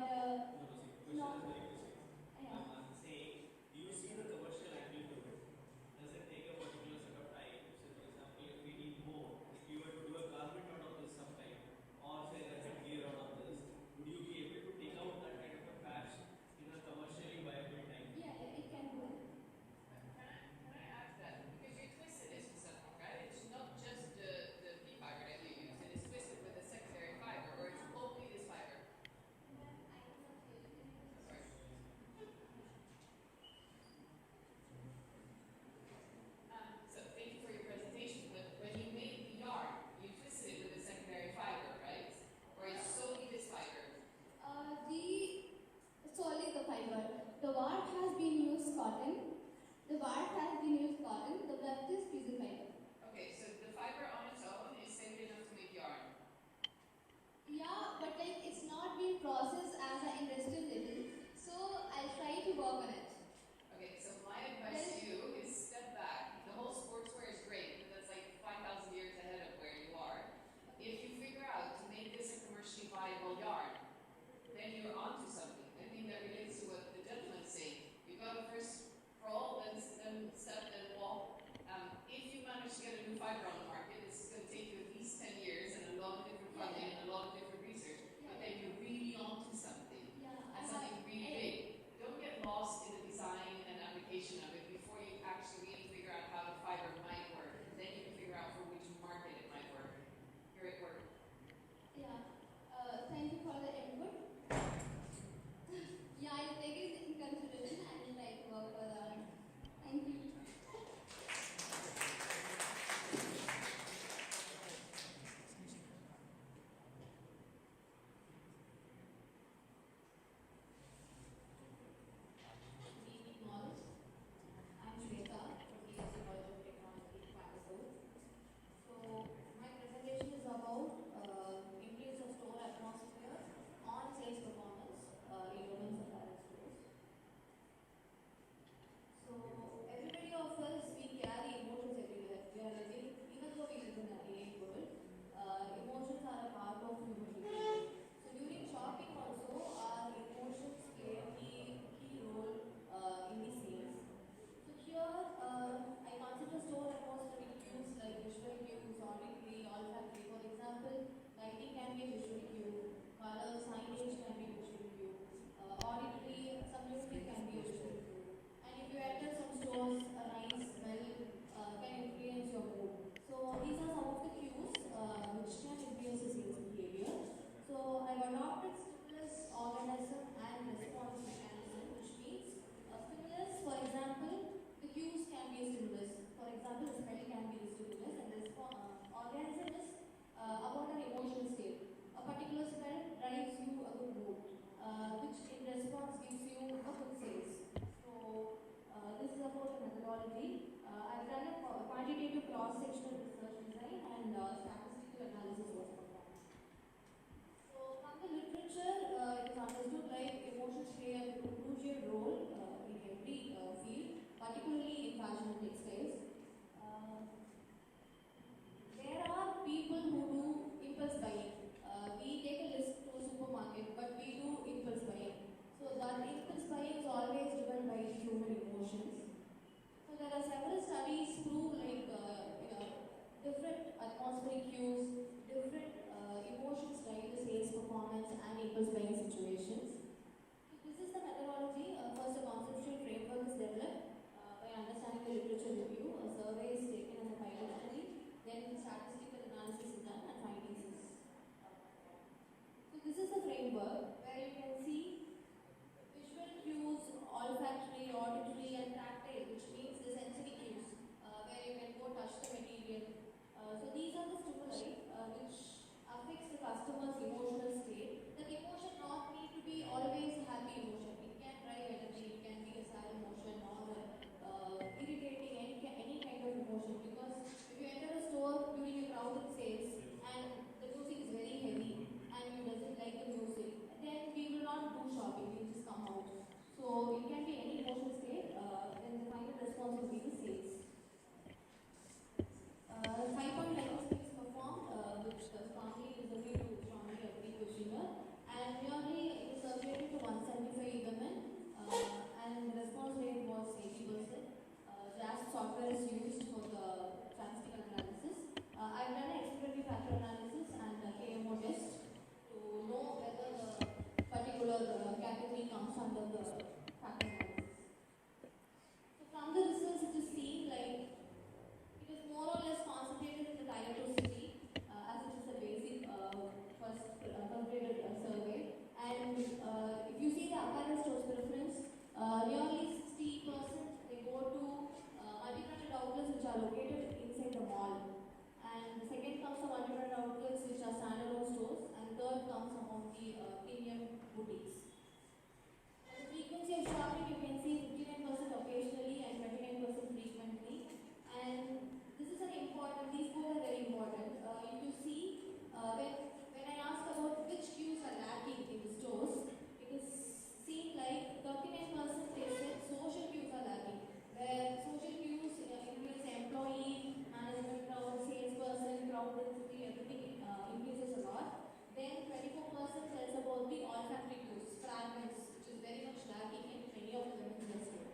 No, see, the question is very precise. yeah. I'm saying, do you see the commercial angle to it? Does it take a particular set of time? Say, for example, if we need more, if you were to do a garment out of this sometime, or say a headgear out of this, would you be able to take out that kind of a patch in a commercially viable time? Yeah, it can do. Can I add to that? Because you twisted it to something, right? It's not just the pea fiber that you use, it is twisted with a secondary fiber, or it's only this fiber. I cannot hear you. Sorry. particularly in fashion and textiles. There are people who do impulse buying. We take a list to a supermarket, but we do impulse buying. So that impulse buying is always driven by the human emotions. So there are several studies prove different atmospheric cues, different emotions drive the sales performance and impulse buying situations. So this is the methodology. First, a conceptual framework is developed by understanding the literature review. A survey is taken as a pilot study. Then statistical analysis is done and findings is So this is the framework where you can see visual cues, olfactory, auditory and tactile, which means the sensory cues, where you can go touch the material. So these are the stimuli which affects the customer's emotional state. The emotion not need to be always happy emotion. It can drive energy, it can be a sad emotion or irritating, any kind of emotion. Because if you enter a store during a crowded sales and the music is very heavy and you doesn't like the music, then we will not do shopping, we will just come out. So it can be any emotional state, then the final response will be the sales. 5-point diagnostics is performed, which strongly disagree to strongly agree questionnaire, and nearly it was circulated to 175 women, and the response rate was 80%. JASP software is used for the statistical analysis. I've done an exploratory factor analysis and a KMO test to know whether the particular category comes under the factor analysis. So from the results, it is seen like it is more or less concentrated in the tier 2 city, as it is a basic first graded survey. And if you see the apparel stores preference, nearly 60% they go to multi-branded outlets which are located inside the mall. And the second comes the multi-branded outlets which are standalone stores, and third comes among the premium boutiques. The frequency of shopping, you can see 59% occasionally and 29% frequently. And this is an important, these both are very important. If you see, when I ask about which cues are lacking in the stores, it is seen like 39% they said social cues are lacking, where social cues includes employee, management crowd, salesperson, crowd density, everything increases a lot. Then 24% tells about the olfactory cues, fragments, which is very much lacking in many of the women's listed.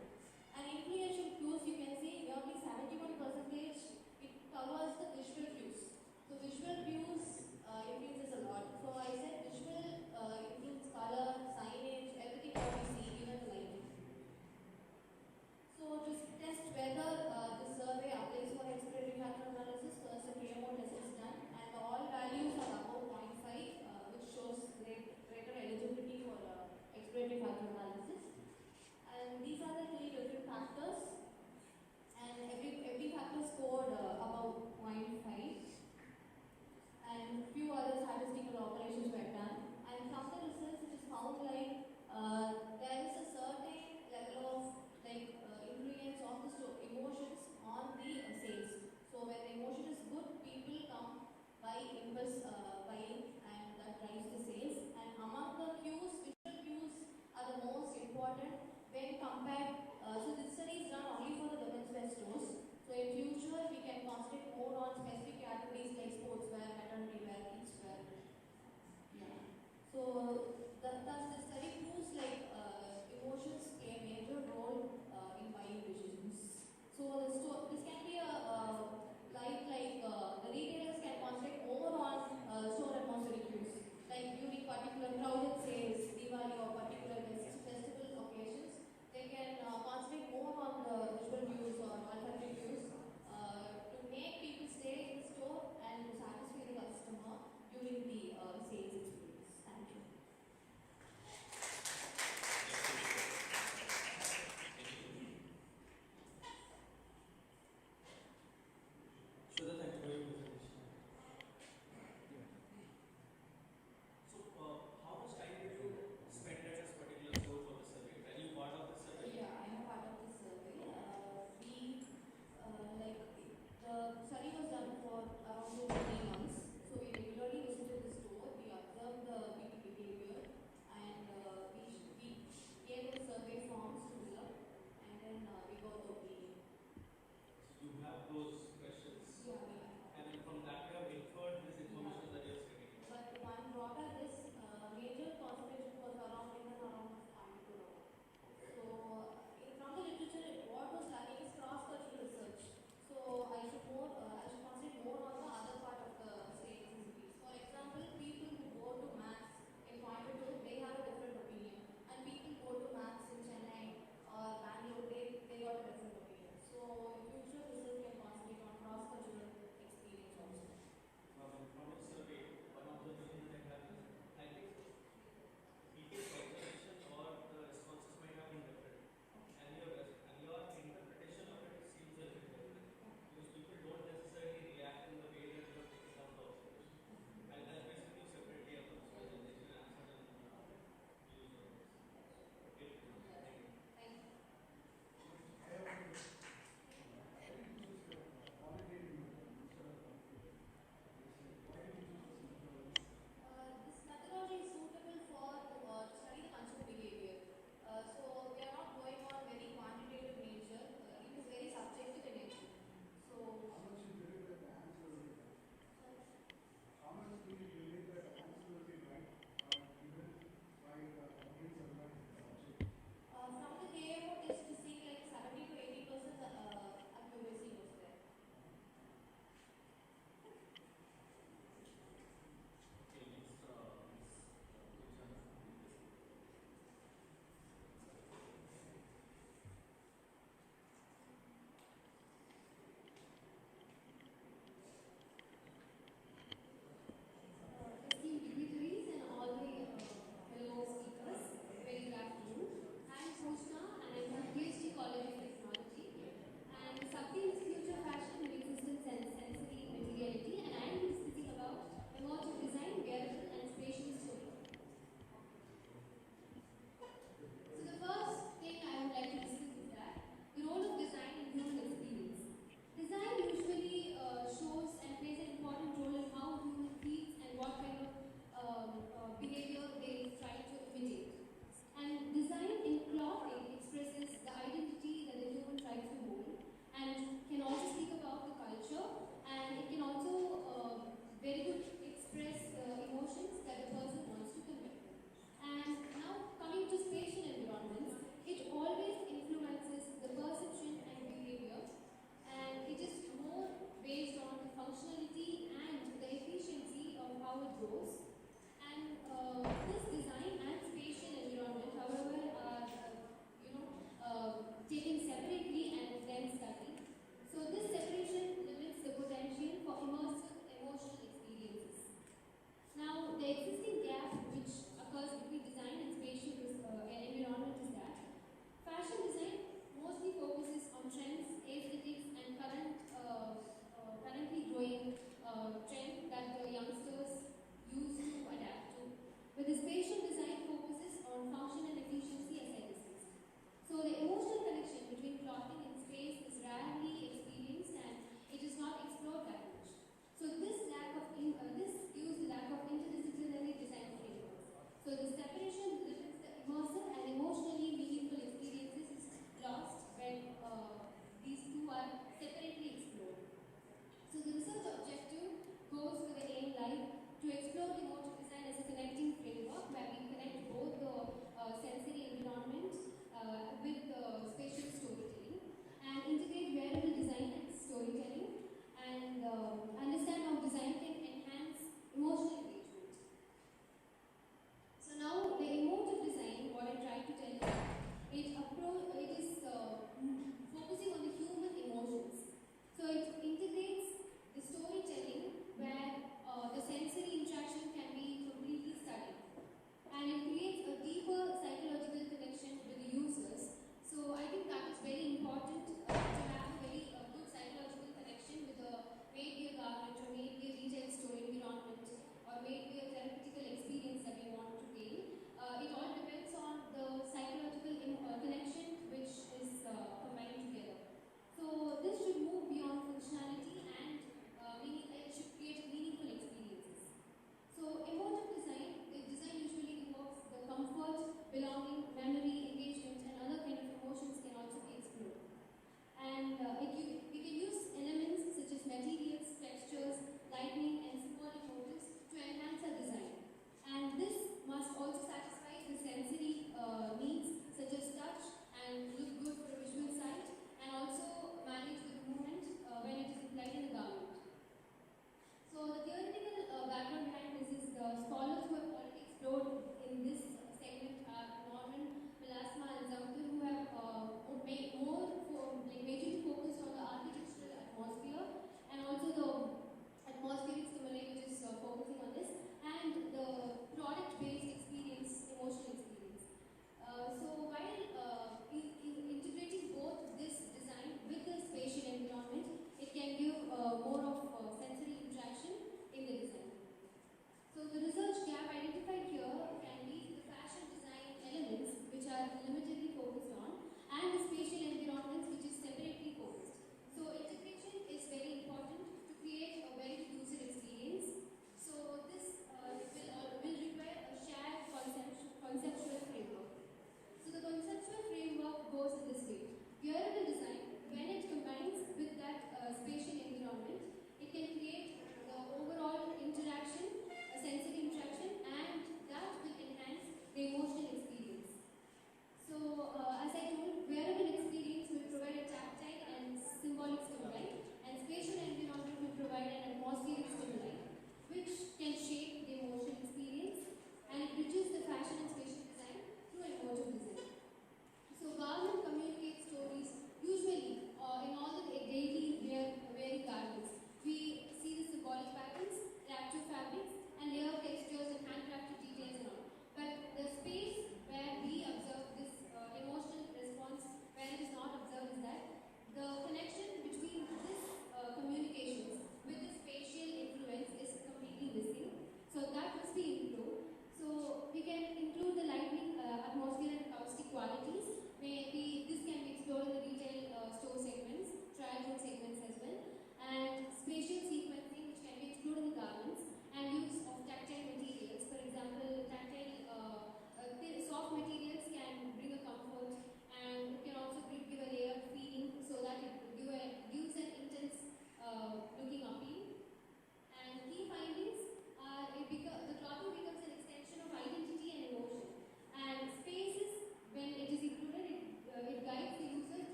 And influential cues, you can see nearly 71% it covers the visual cues. So visual cues, if you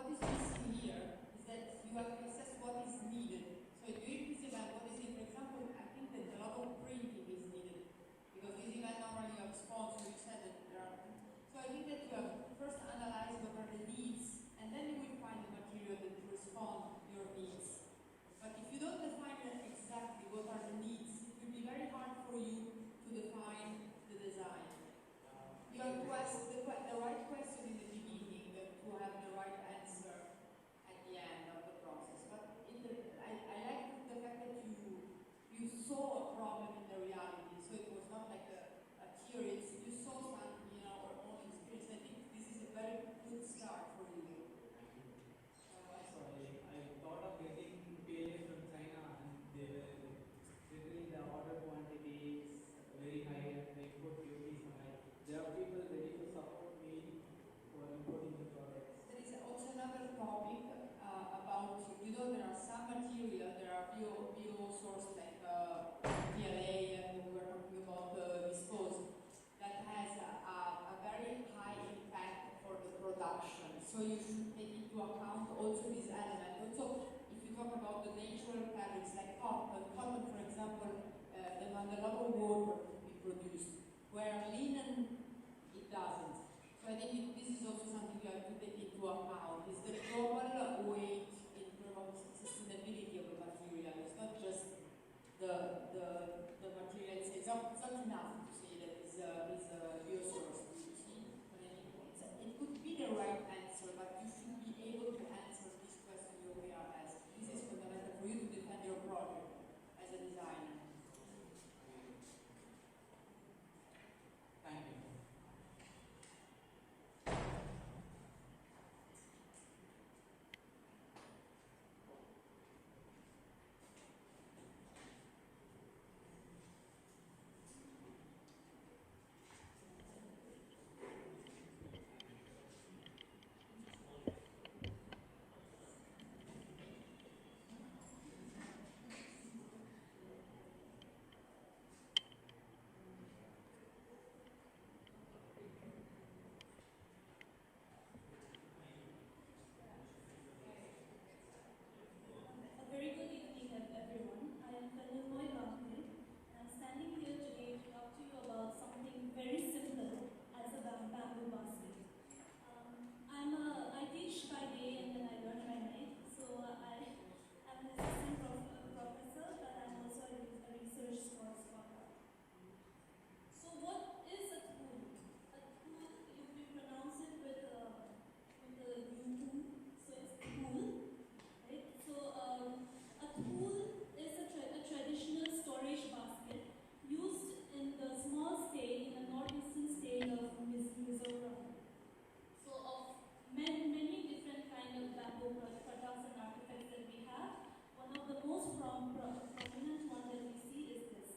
what is missing here is that you have to assess what is needed. So during this event, what is it? For example, I think that a lot of printing is needed because this event normally you have sponsors, you said that there are. So I think that you have to first analyze what are the needs, and then you will find the material that respond to your needs. But if you don't define exactly what are the needs, it will be very hard for you to define the design. You have to ask the right question in the beginning to have the right answer at the end of the process. But I like the fact that you saw a problem in the reality, so it was not like a theory. You saw something, or own experience. I think this is a very good start for you. I thought of getting PLA from China, and they were literally the order quantity is very high and the import duty is high. There are people ready to support me for importing the products. There is also another topic about, there are some material, there are bio source like PLA, and we were talking about viscose, that has a very high impact for the production. So you should take into account also this element. Also, if you talk about the natural fabrics like cotton for example, demands a lot of water to be produced, where linen, it doesn't. So I think this is also something you have to take into account, is the global weight in terms of sustainability of the material. It's not just the material itself. It's not enough to say that it's a biosource. You see what I mean? It could be the right answer, but you should be able to answer this question you are asked. This is fundamental for you to defend your project as a designer. Thank you. A very good evening, everyone. I am NIFTCH-MoYAS. I'm standing here today to talk to you about something very simple as a bamboo basket. I teach by day and then I learn by night. So I am an assistant professor, but I'm also a research scholar. So what is a tool? A tool, you pronounce it with a U-tool, so it's tool. Right? So a tool is a traditional storage basket used in the small state in the northeastern state of Mizoram. So of many different kind of bamboo products and artifacts that we have, one of the most prominent one that we see is this.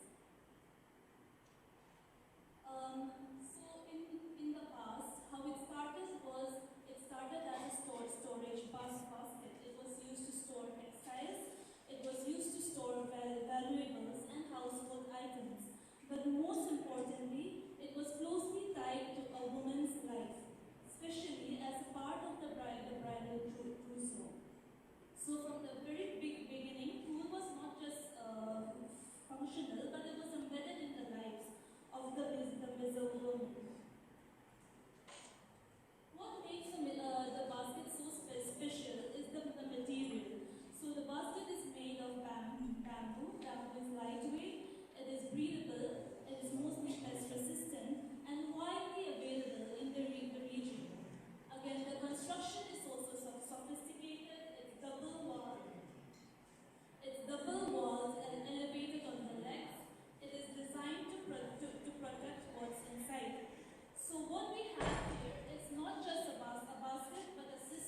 So in the past, how it started was, it started as a storage basket. It was used to store textiles, it was used to store valuables and household items. But most importantly, it was closely tied to a woman's life, especially as a part of the bridal trousseau. So from the very beginning, tool was not just functional, but it was embedded in the lives of the Mizo women. What makes the basket so special is the material. So the basket is made of bamboo. Bamboo is lightweight, it is breathable, it is mostly pest resistant, and widely available in the region. Again, the construction is also sophisticated, it's double walled and elevated on the legs. It is designed to protect what's inside. So what we have here is not just a basket, but a system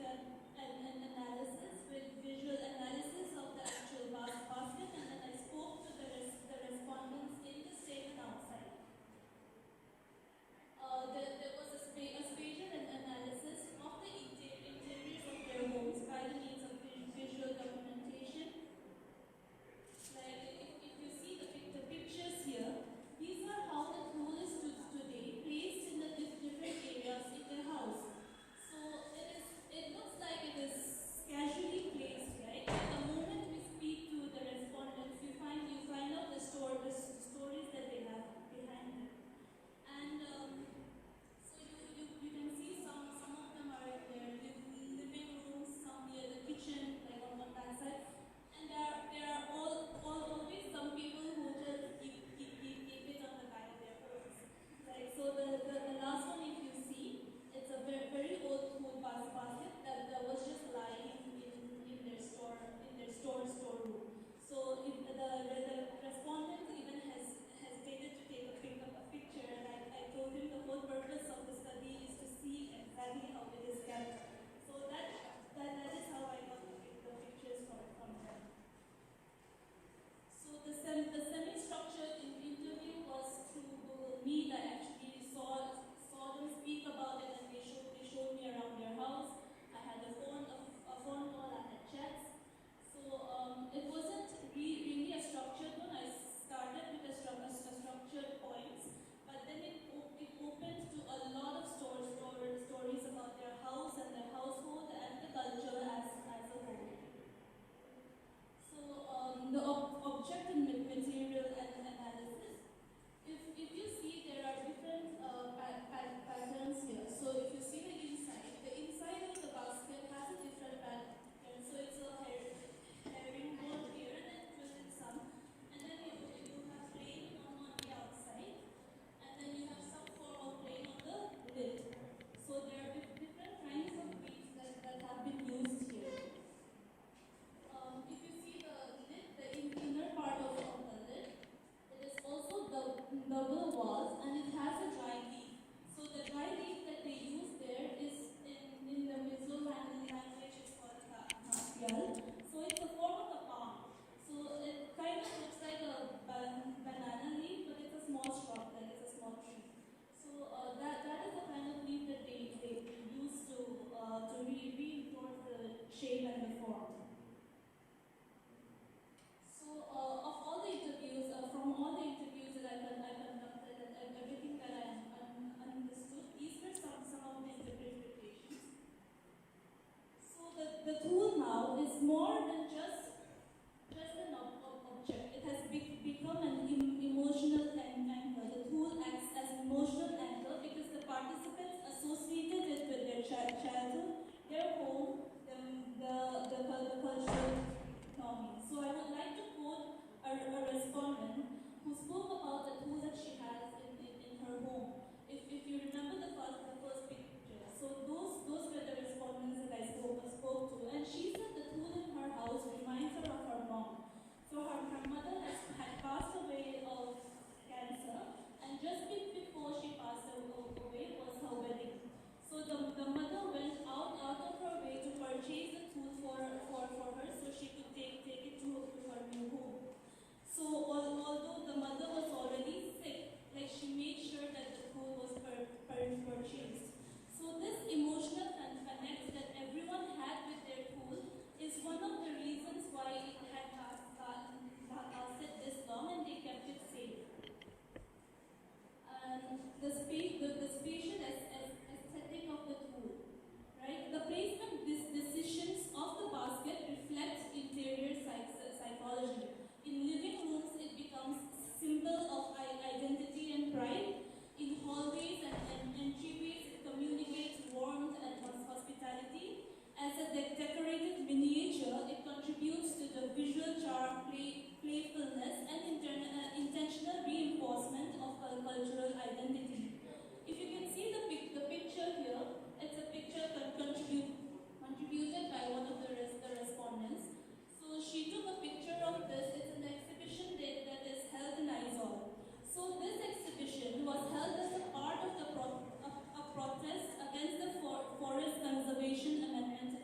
an analysis with visual analysis of the actual basket, and then I spoke to the respondents in the state and outside. There was a spatial analysis of the interiors of their homes by the means of visual documentation. Like if you see the pictures here, these are how the tool is today placed in the different areas in the house. So it looks like it is casually placed, right? But the moment we speak to the respondents, you find out the stories that they have behind them. And so you can see some of them are in their living rooms, some near the kitchen, like on that side. And there are always some people who just keep it on the back of their phones. Like so the last one, if you see, it's a very old food basket that was just lying in their storeroom. So if the respondent even hesitated to take a picture, and I told him the whole purpose of the study is to see exactly how it is kept. So that is how I got the pictures from them. So the semi-structured interview was through Google Meet. I actually saw them speak about it, and they showed me around their house. I had a phone call, I had chats. So it wasn't really a structured one. I started with a structured points, but then it opened to a lot of stories about their house and their household and the culture as a whole. So the object and material analysis. If you see, there are different patterns here. So if you see the inside of the basket has a different pattern. So it's a herringbone here, and then twisted some, and then you have plain on the outside, and then you have some form of plain on the lid. So there are different kinds of beads that have been used here. If you see the inner part of the lid, it is also double walls, and it has a dry leaf. So the dry leaf that they use there is in the Mizo language, it's called Hasyal. So it's a form of a palm. So it kind of looks like a banana leaf, but it's a small shrub, like it's a small tree. So that is the kind of leaf that they use to reinforce the shape and the form. So of all the interviews, from all the interviews that I conducted and everything that I understood, these were some of the interpretations. So the tool now is more than just an object. It has become an emotional anchor. The tool acts as an emotional anchor because the participants associated it with their childhood, their home, the cultural economy. So I would like to quote a respondent who spoke about the tool that she has in her home. If you remember the first picture, so those were the respondents that I spoke to, and she said the tool in her house reminds her of her mom. So her mother had passed away of cancer, and just before she passed away was her wedding. So the mother went out of her way to purchase the tool for her so she could take it to her new home. So although the mother was already sick, like she made sure that the tool was purchased. So this emotional connect that everyone had with their tool is one of the reasons why it had lasted this long and they kept it safe. And the spatial aesthetic of the tool, right? The placement decisions of the basket reflect interior psychology. In living rooms, it becomes symbol of identity and pride. In hallways and entryways, it communicates warmth and hospitality. As a decorated miniature, it contributes to the visual charm, playfulness, and intentional reinforcement of cultural identity. If you can see the picture here, it's a picture contributed by one of the respondents. So she took a picture of this. It's an exhibition that is held in Aizawl. So this exhibition was held as a part of the protest against the Forest Conservation Amendment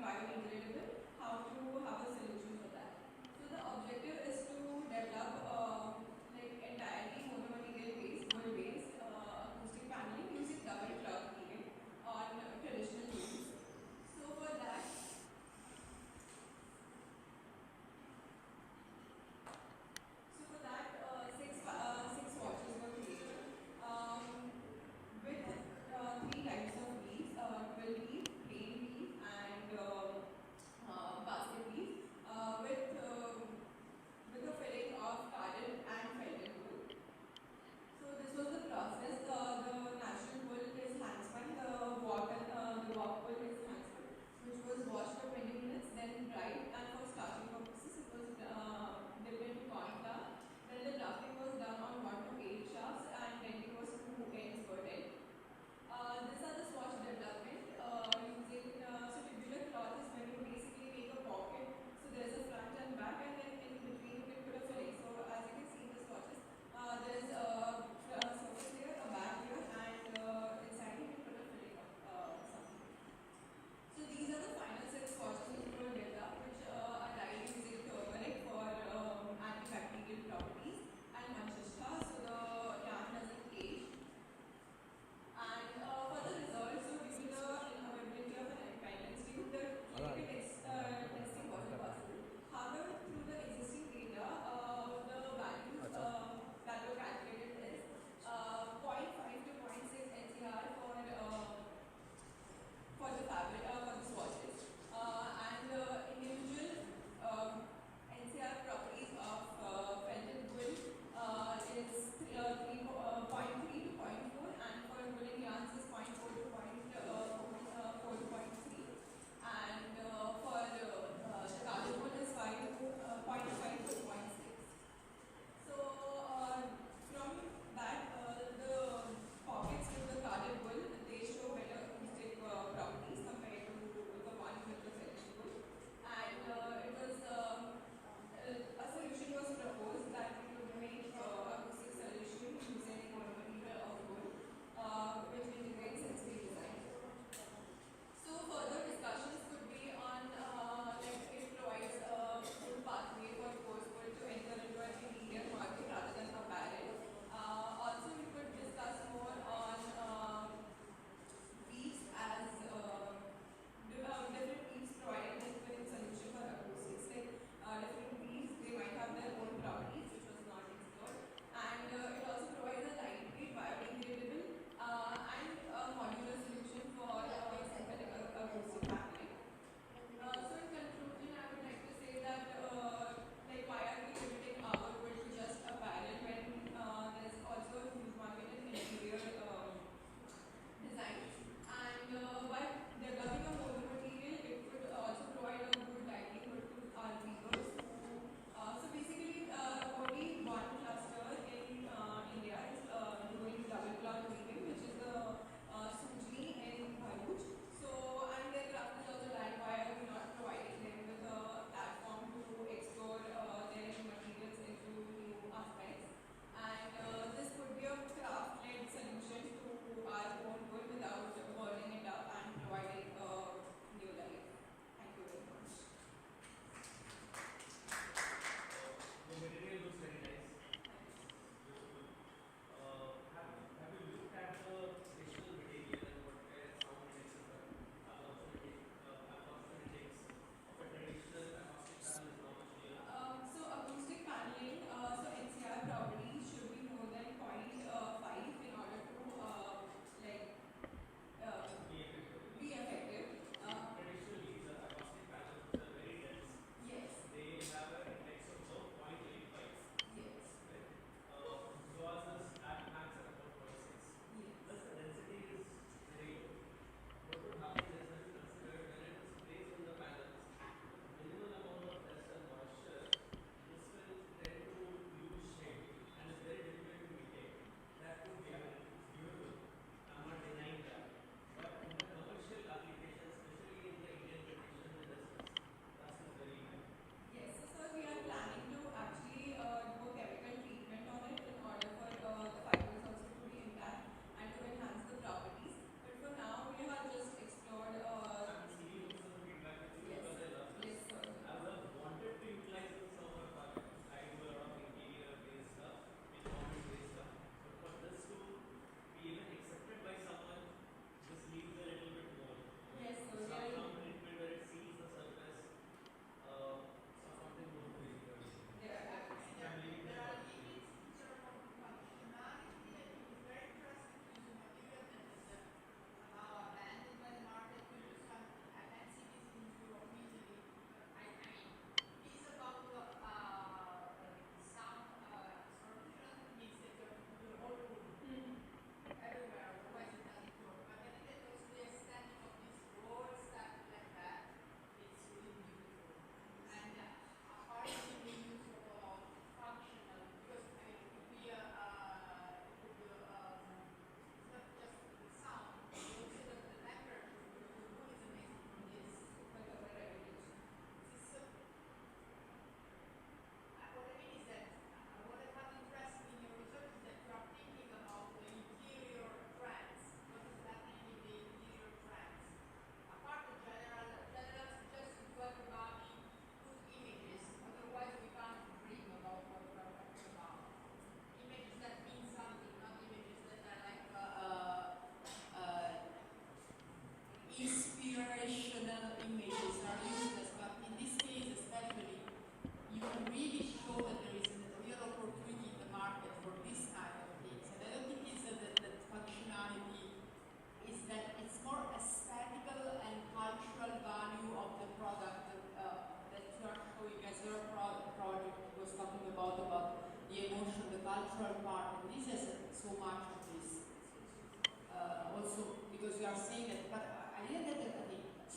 biodegradable, how to have a solution for that. So the objective is to develop like entirely monomaterial based, wood based acoustic paneling using double clock heating on traditional looms. So for that, six watches were created with three types of leaves: quill leaf, plain leaf, and basket leaf. With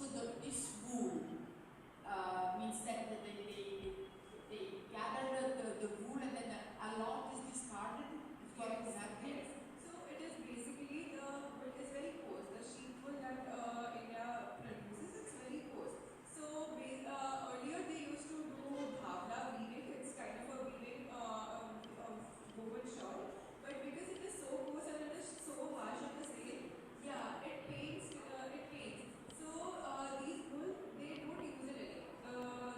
So this wool means that they gather the wool and then a lot is discarded. Is what exactly? Yes. So it is basically the wool is very coarse. The sheep wool that India produces, it's very coarse. So earlier they used to do bhavla weaving. It's kind of a weaving woven shawl, but because it is so coarse and it is so harsh on the skin, yeah, it paints. It paints. So these wool they don't use it anymore.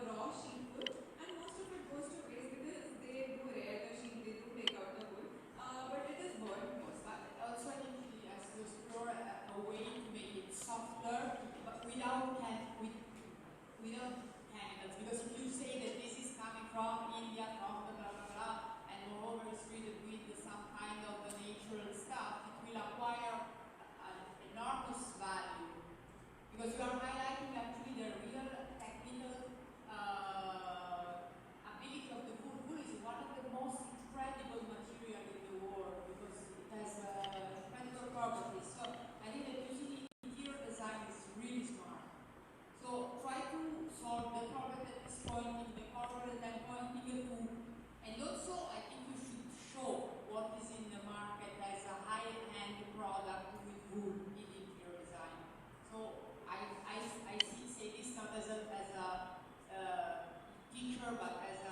The raw sheep wool, and most of it goes to waste because they do rear the sheep. They do take out the wool, but it is burned most. But also I think he has to explore a way to make it softer, but without chemicals. Because if you say that this is coming from India, from the blah blah blah, and moreover it's treated with some kind of natural stuff, it will acquire an enormous value. Because you are highlighting actually the real technical ability of the wool. Wool is one of the most incredible material in the world because it has incredible properties. So I think that using interior design is really smart. So try to solve the problem at this point in the corporate standpoint, and also I think you should show what is in the market as a high-end product with wool in interior design. So I say this not as a teacher, but as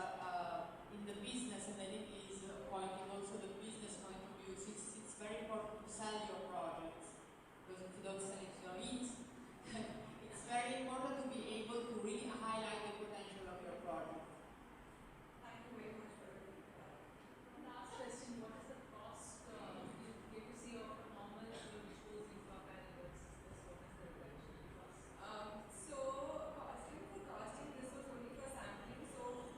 in the business, and I think it is pointing also the business point of view. It's very important to sell your projects, because if you don't sell it, you don't eat. It's very important to be able to really highlight the potential of your project. Thank you very much for the feedback. Last question, what is the cost you get to see of a normal which goes into a panel? What is the actual cost? So costing, this was only for sampling. So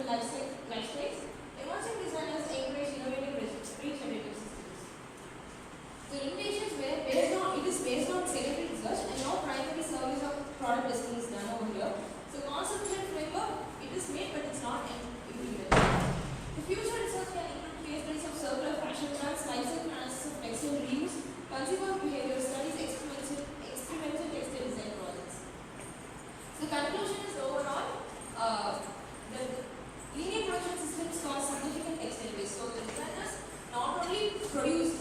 lifestyles, emerging designers encourage innovative regenerative systems. The limitations were it is based on secondary research and no primary service of product testing is done over here. So conceptual framework, it is made but it's not implemented. The future research can include case studies of circular fashion trends, lifecycle analysis of textile reuse, consumer behavior studies, experimental textile design projects. So the conclusion is overall, the linear production systems cause significant textile waste. So the designers not only produce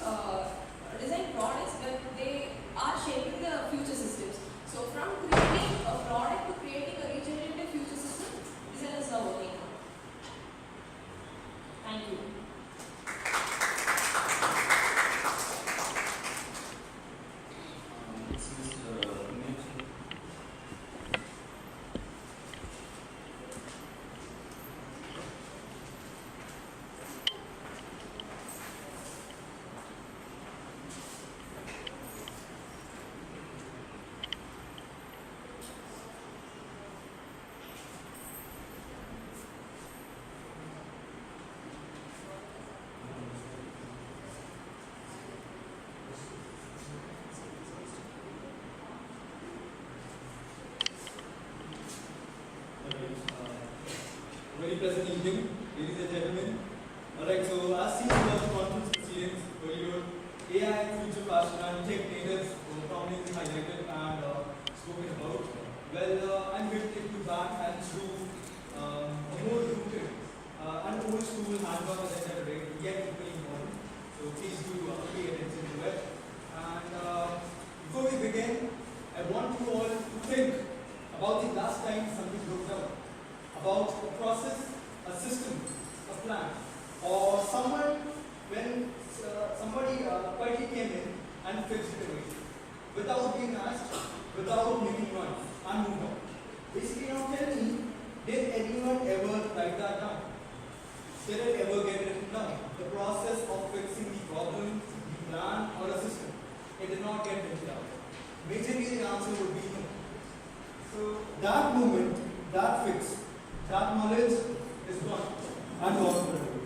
design products, but they are shaping the future systems. So from creating a product to creating a regenerative future system, designers are working on. Thank you. Very pleasant evening, ladies and gentlemen. Alright, so as seen in the conference proceedings earlier, AI and future fashion and tech natives were prominently highlighted and spoken about. Well, I'm here to take you back and through a more rooted and old school hands-on agenda today, yet equally important. So please do pay attention to it. And before we begin, I want you all to think about the last time something broke down. About a process, a system, a plan, or someone when somebody quietly came in and fixed it away without being asked, without making noise, and moved on. Basically, now tell me, did anyone ever write that down? Did it ever get written down? The process of fixing the problem, the plan, or a system. It did not get written down. Majorly, the answer would be no. So that moment, that fix, that knowledge is gone and gone forever.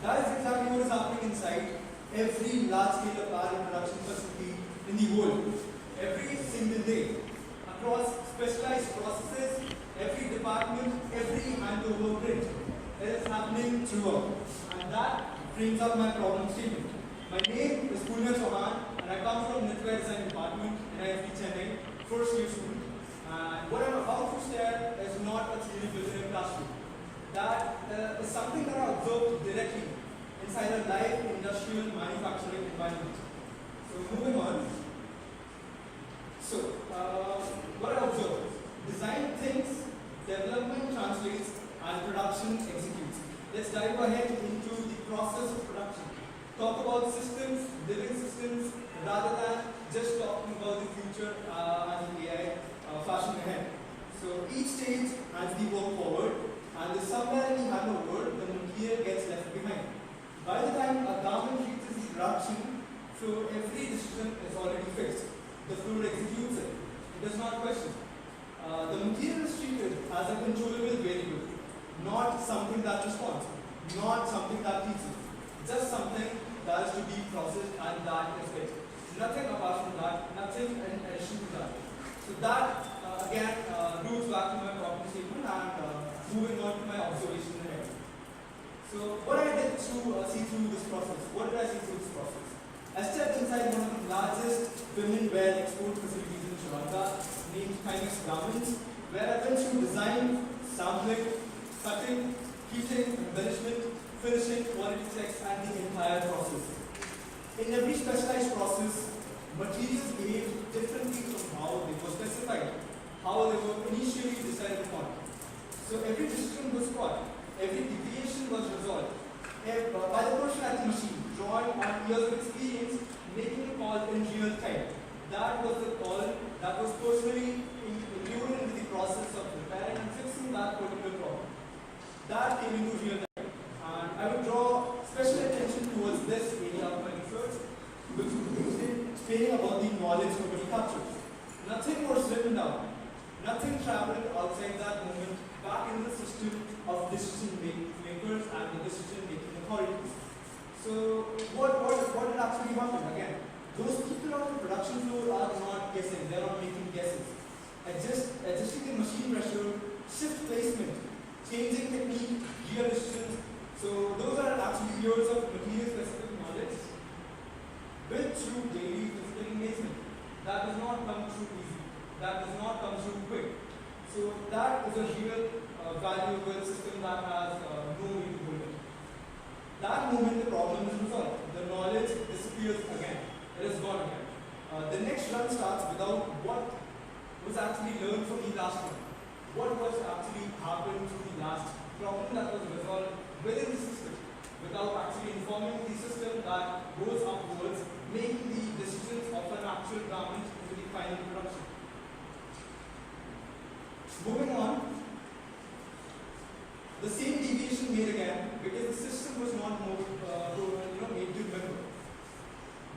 That is exactly what is happening inside every large-scale apparel production facility in the world. Every single day, across specialized processes, every department, every handover print, it is happening throughout. And that brings up my problem statement. My name is Purna Chauhan, and I come from Knitwear Design Department in IFT Chennai, first year student. And what I'm about to share is not a theory within a classroom. That is something that I observed directly inside a live industrial manufacturing environment. So moving on. So what I observed: design thinks, development translates, and production executes. Let's dive ahead into the process of production. Talk about systems, living systems, rather than just talking about the future and the AI fashion ahead. So each stage as we walk forward, and somewhere in the handover, the material gets left behind. By the time a garment reaches the production, so every decision is already fixed. The floor executes it. It does not question. The material is treated as a controllable variable, not something that responds, not something that teaches, just something that is to be processed and that is it. Nothing apart from that, nothing in addition to that. So that again roots back to my problem statement and moving on to my observation ahead. So what I did to see through this process, what did I see through this process? I stepped inside one of the largest women wear export facilities in Sri Lanka, named Timex Garments, where I went through design, sampling, cutting, heating, embellishment, finishing, quality checks, and the entire process. In every specialized process, materials behaved differently from how they were specified, how they were initially decided upon. So every decision was caught, every deviation was resolved by the person at the machine, drawing on years of experience, making a call in real time. That was the call that was personally included into the process of repairing and fixing that particular problem. That came into real time. And I would draw special attention towards this area of my research, which is explaining about the knowledge nobody captures. Nothing was written down. Nothing traveled outside that moment back in the system of decision makers and the decision-making authorities. So what did actually happen? Again, those people on the production floor are not guessing, they are not making guesses. Adjusting the machine pressure, shift placement, changing technique, gear decisions. So those are actually years of material-specific knowledge built through daily physical engagement. That does not come through easy. That does not come through quick. So that is a real valuable system that has no way to hold it. That moment the problem is resolved. The knowledge disappears again. It is gone again. The next run starts without what was actually learned from the last one. What was actually happened to the last problem that was resolved within the system without actually informing the system that goes upwards, making the decisions of an actual garment into the final production. Moving on, the same deviation made again because the system was not made to remember.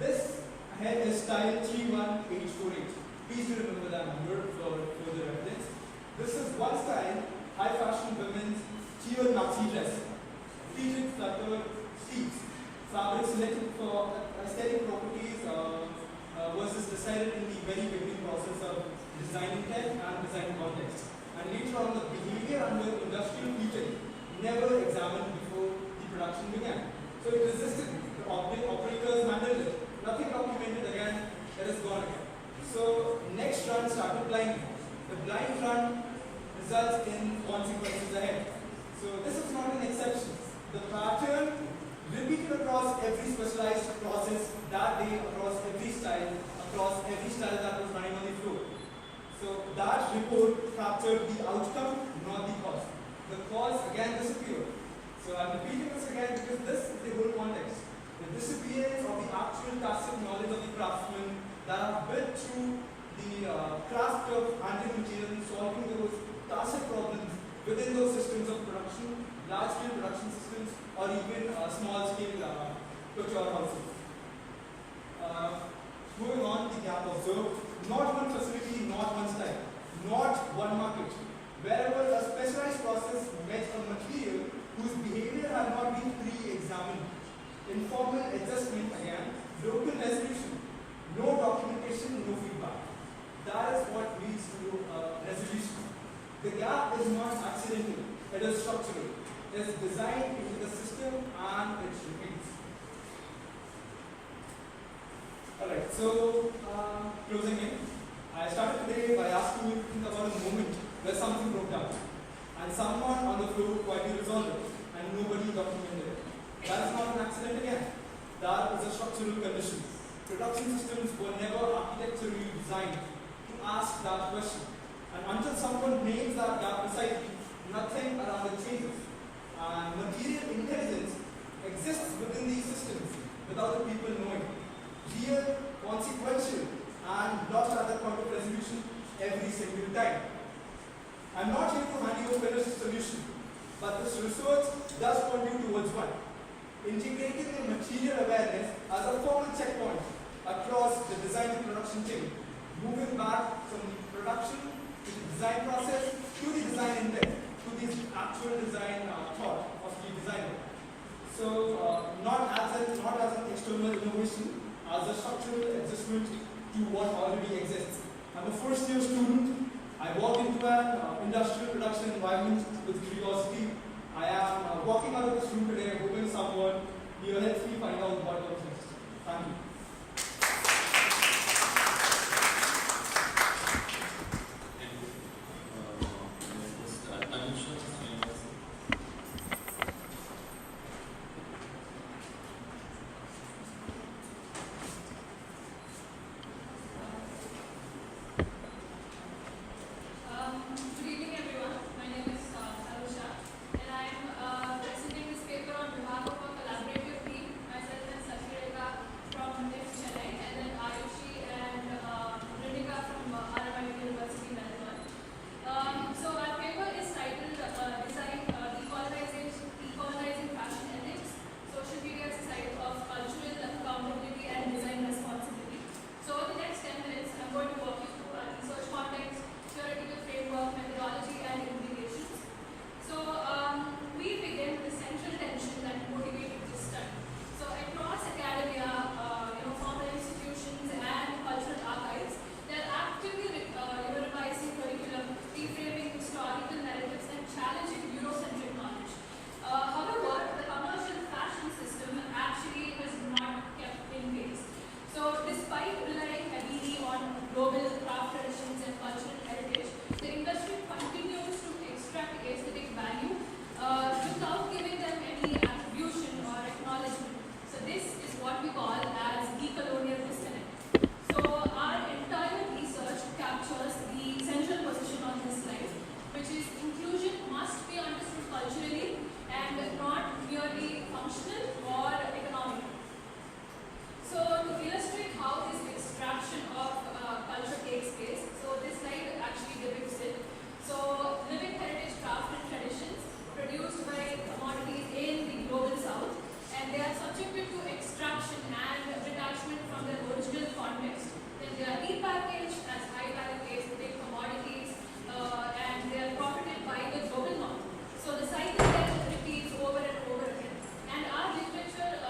This head is style 31848. Please do remember that number for further evidence. This is one style, high fashion women's teal maxi dress. Pleated flutter sleeves. Fabric selected for aesthetic properties was decided in the very beginning process of design intent and design context. And later on, the behavior under industrial heating never examined before the production began. So it resisted. The operators handled it. Nothing documented again. It is gone again. So next run started blindly. The blind run results in consequences ahead. So this is not an exception. The pattern repeated across every specialized process that day, across every style that was running on the floor. So that report captured the outcome, not the cause. The cause again disappeared. So I'm repeating this again because this is the whole context. The disappearance of the actual tacit knowledge of the craftsmen that are built through the craft of handling material and solving those tacit problems within those systems of production, large-scale production systems, or even small-scale couture houses. Moving on, the gap observed. Not one facility, not one style, not one market. Wherever a specialized process met a material whose behavior had not been pre-examined. Informal adjustment again, local resolution, no documentation, no feedback. That is what leads to resolution. The gap is not accidental, it is structural. It is designed into the system and it repeats. Alright, so closing in. I started today by asking you to think about a moment where something broke down and someone on the floor quietly resolved it and nobody documented it. That is not an accident again. That is a structural condition. Production systems were never architecturally designed to ask that question. And until someone names that gap precisely, nothing around it changes. And material intelligence exists within these systems without the people knowing. Real, consequential, and lost at the point of resolution every single time. I'm not here to hand you a finished solution, but this research does point you towards one. Integrating the material awareness as a formal checkpoint across the design to production chain, moving back from the production to the design process to the design intent to the actual design thought of the designer. So not as an external innovation, as a structural adjustment to what already exists. I'm a first-year student. I walk into an industrial production environment with curiosity. I am walking out of this room today hoping someone here helps me find out what comes next. Thank you. Presenting this paper on behalf of our collaborative team, myself and Sachireka from functional or economic. So to illustrate how this extraction of culture takes place, so this slide actually depicts it. So living heritage craft and traditions produced by commodities in the global south, and they are subjected to extraction and detachment from their original context. Then they are repackaged as high-value aesthetic commodities, and they are profited by the global north. So the cycle then repeats over and over again. And our literature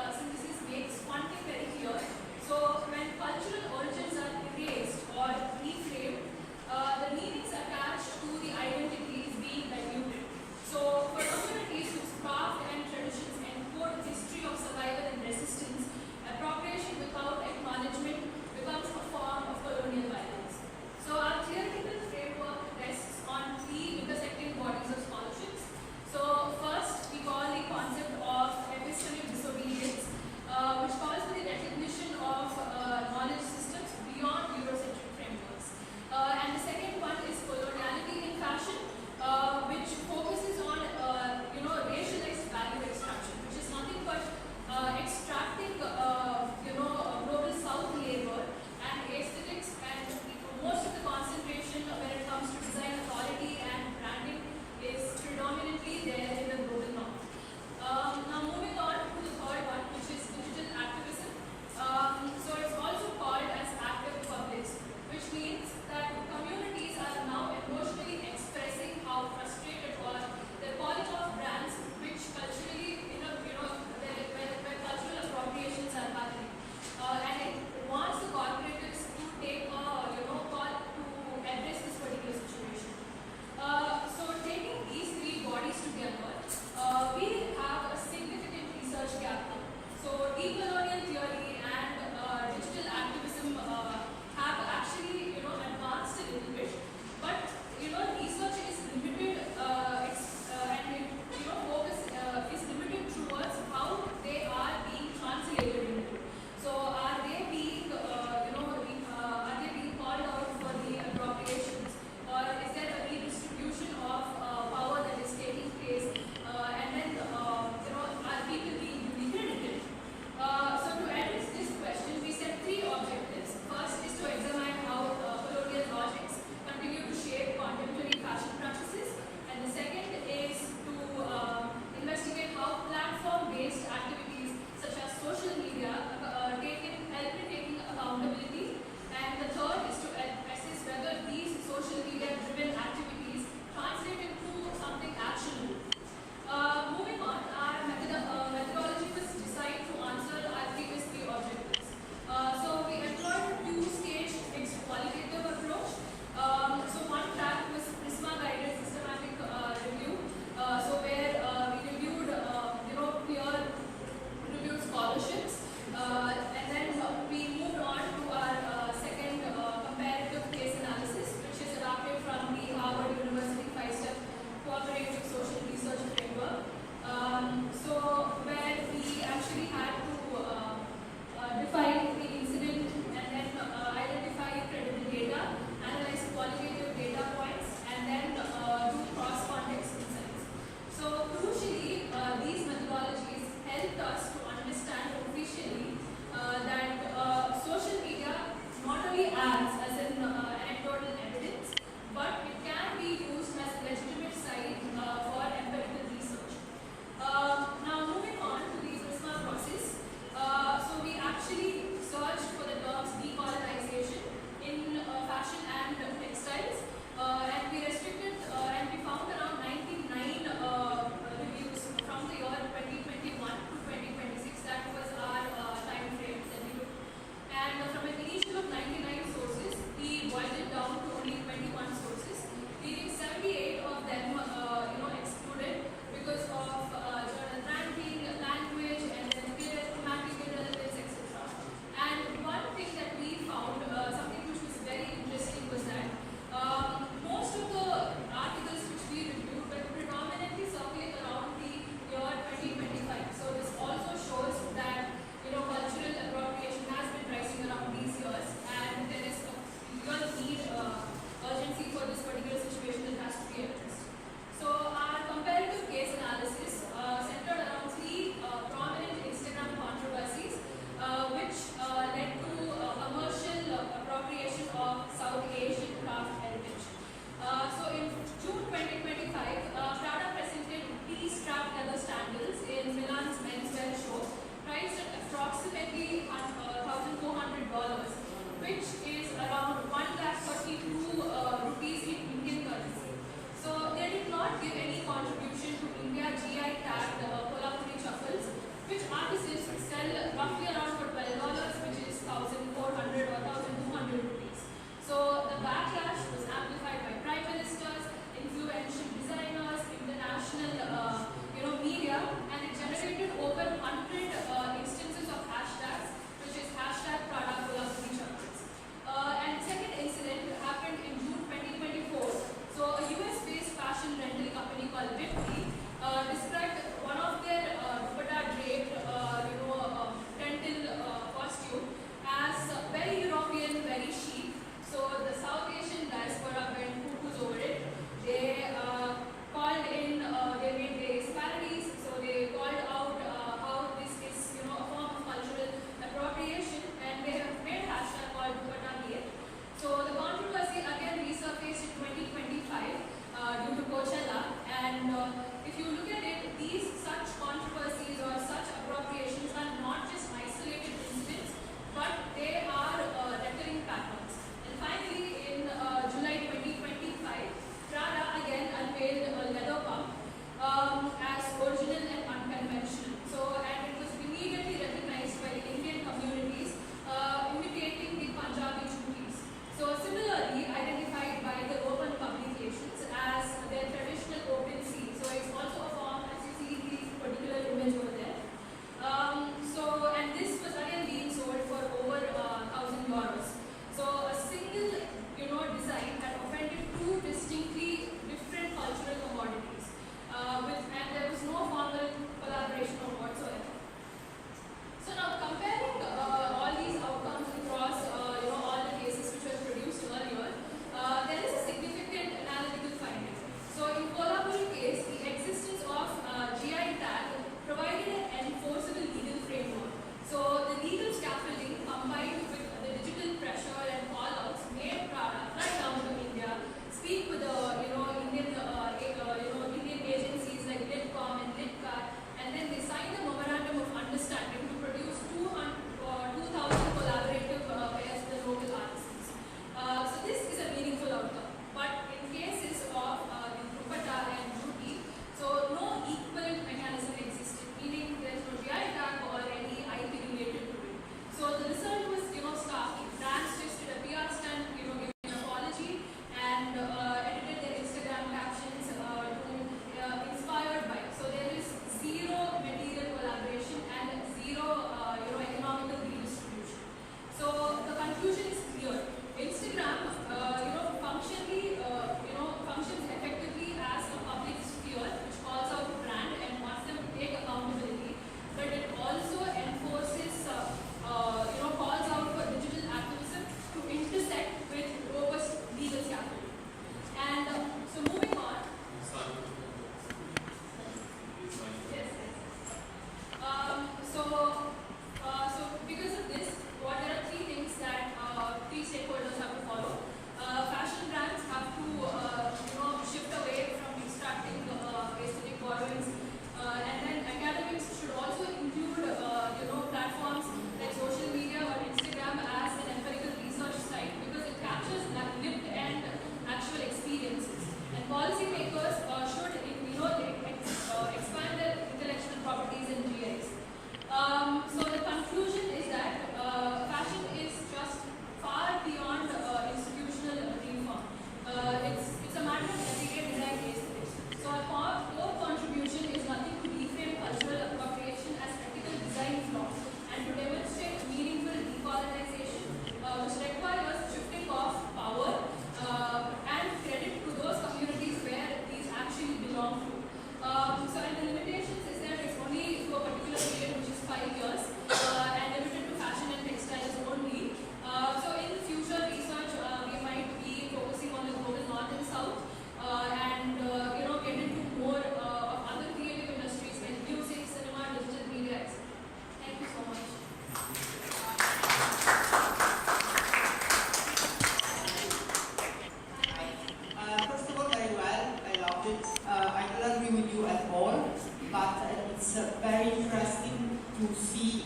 very interesting to see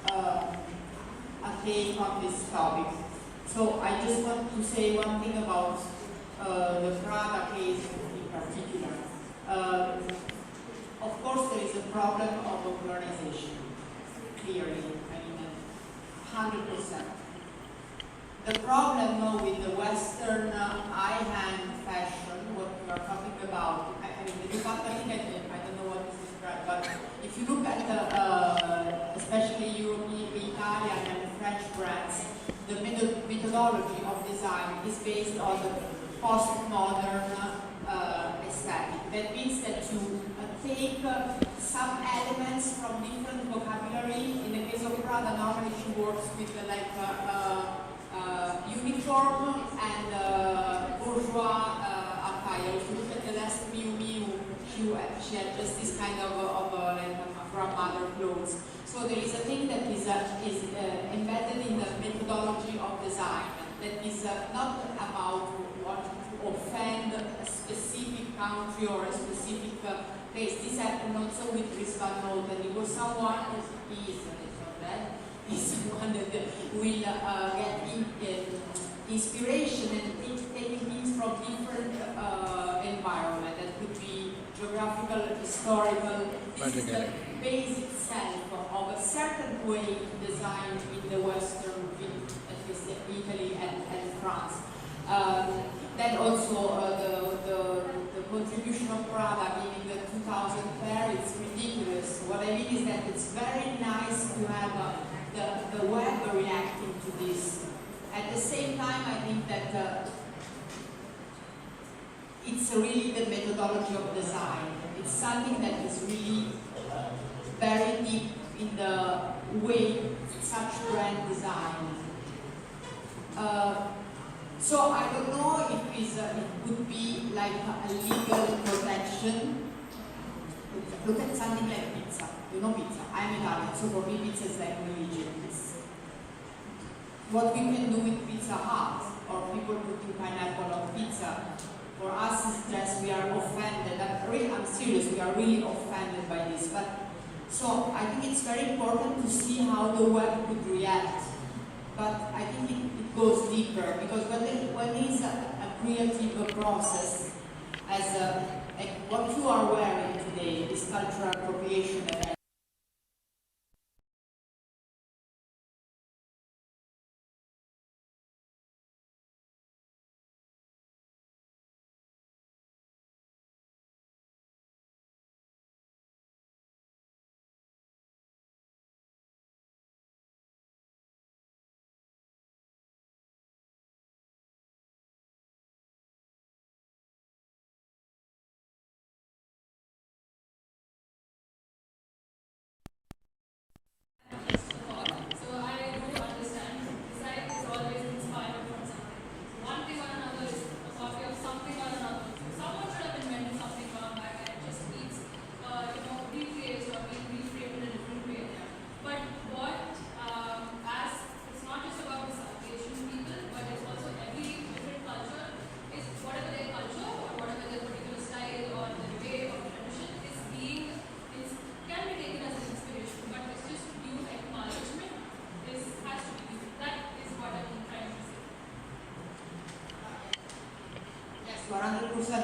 a take on this topic. So I just want to say one thing about the Prada case in particular. Of course, there is a problem of modernization, clearly, I mean, 100%. The problem with the Western high-hand fashion, what we are talking about, I mean, the fact I don't know what is described, but if you look at especially European, Italian and French brands, the methodology of design is based on the postmodern aesthetic. That means that you take some elements from different vocabulary. In the case of Prada, normally she works with uniform and bourgeois attire. If you look at the last Miu Miu, she had just this kind of grandmother clothes. So there is a thing that is embedded in the methodology of design that is not about wanting to offend a specific country or a specific place. This happened also with Chris Van Noten. It was someone who is someone that will get inspiration and taking things from different environment. That could be geographical, historical. This is the basic self of a certain way to design in the Western, at least Italy and France. Then also the contribution of Prada giving the 2000 pair, it's ridiculous. What I mean is that it's very nice to have the web reacting to this. At the same time, I think that it's really the methodology of design. It's something that is really very deep in the way such brand design. So I don't know if it would be like a legal protection. Look at something like pizza. You know pizza. I'm Italian, so for me pizza is like religion. What we can do with Pizza Hut, or people putting pineapple on pizza, for us is just we are offended. I'm serious, we are really offended by this. But so I think it's very important to see how the web could react. But I think it goes deeper, because when there is a creative process, as what you are wearing today is cultural appropriation.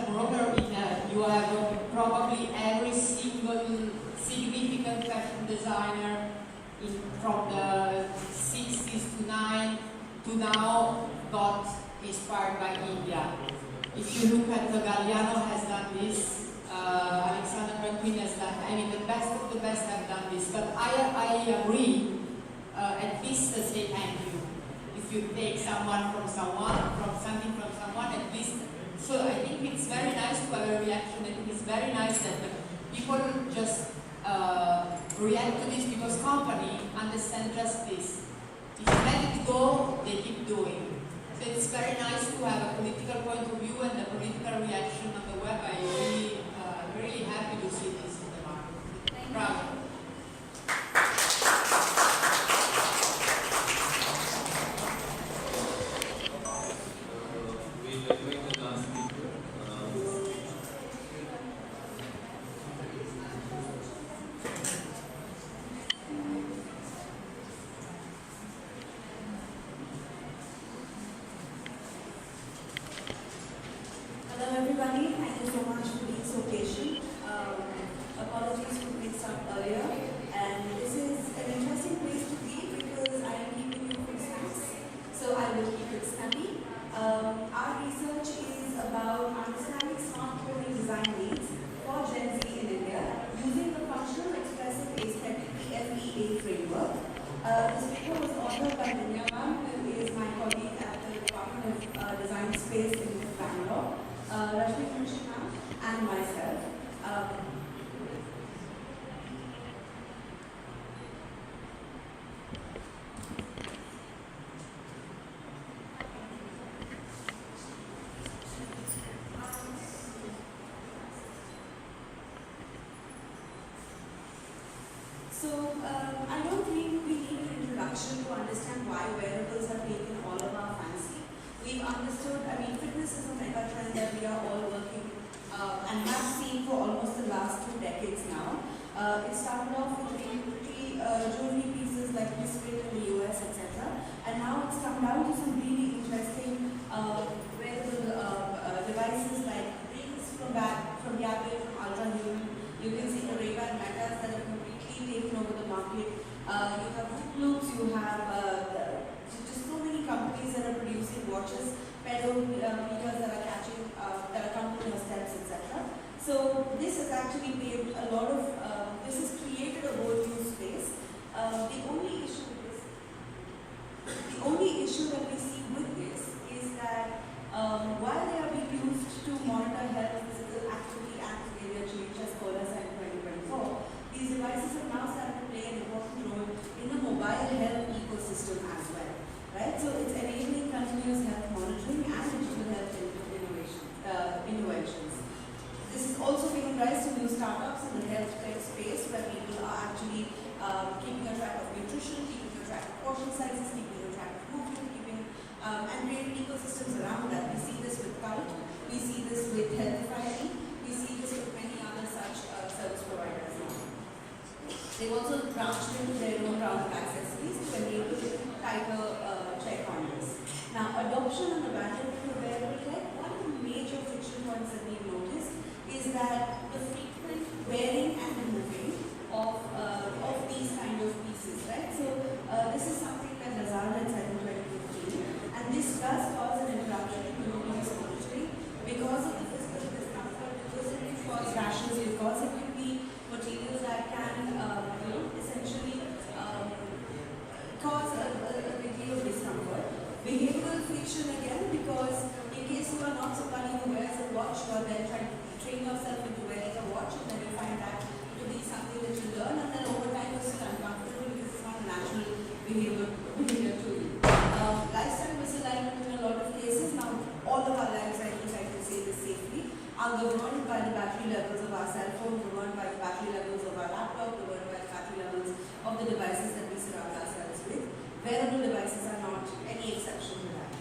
Moreover, you have probably every single significant fashion designer from the 60s to now got inspired by India. If you look at Galliano has done this, Alexander McQueen has done. I mean, the best of the best have done this. But I agree. At least say thank you. If you take someone from someone, from something from someone, at least. So I think it's very nice to have a reaction. I think it's very nice that people just react to this, because company understand just this. If you let it go, they keep doing. So it's very nice to have a political point of view and a political reaction on the web. I'm really happy to see this in the market. Bravo. This paper was authored by Dunya ma'am, who is my colleague at the Department of Design Space in Bangalore, Rashmi Kunshi ma'am, and myself. I don't think we need an introduction to understand why wearables have taken all of our fancy. We've understood, fitness is a mega trend that we are all working and have seen for almost the last 2 decades now. It started off with really pretty jewelry pieces like Misfit in the US, etc. And now it's come down to some really interesting wearable devices like rings from Wearable, from Ultra Human. You can see the Ray-Ban Metas that have taken over the market. You have loops, you have just so many companies that are producing watches, pedal meters that are catching, that are counting your steps, etc. So this has actually made a lot of, this has created a whole new space. The only issue that we see with this is that while they are being used to monitor health, physical activity, and behavior change as per us in 2024, these devices have now started to play an important role in the mobile health ecosystem as well, right? So it's enabling continuous health monitoring and digital health innovations. This is also giving rise to new startups in the health tech space where people are actually keeping a track of nutrition, keeping a track of portion sizes, keeping a track of movement, and creating ecosystems around that. We see this with Cult, we see this with Healthify, we see this with many other such service providers now. They've also branched into their own round of accessories to enable tighter check on this. Now, adoption and abandonment of wearable tech, one of the major friction points that we've noticed is that the frequent wearing and removing of these kind of pieces, right? So, this is something that Lazard had said in 2015, and this does cause an interruption in continuous monitoring because of the physical discomfort, because it can cause rashes, because it can be materials that can essentially cause a big deal of discomfort. Behavioral friction again, because in case you are not somebody who wears a watch, you are then trying to train yourself into wearing a watch, and then you find that to be something that you learn, and then over time you're still uncomfortable because it's not a natural behavior to you. Lifestyle misalignment in a lot of cases. Now, all of our lives, I think I can say this safely, are governed by the battery levels of our cell phone, governed by the battery levels of our laptop, governed by the battery levels of the devices that we surround ourselves with. Wearable devices are not any exception to that.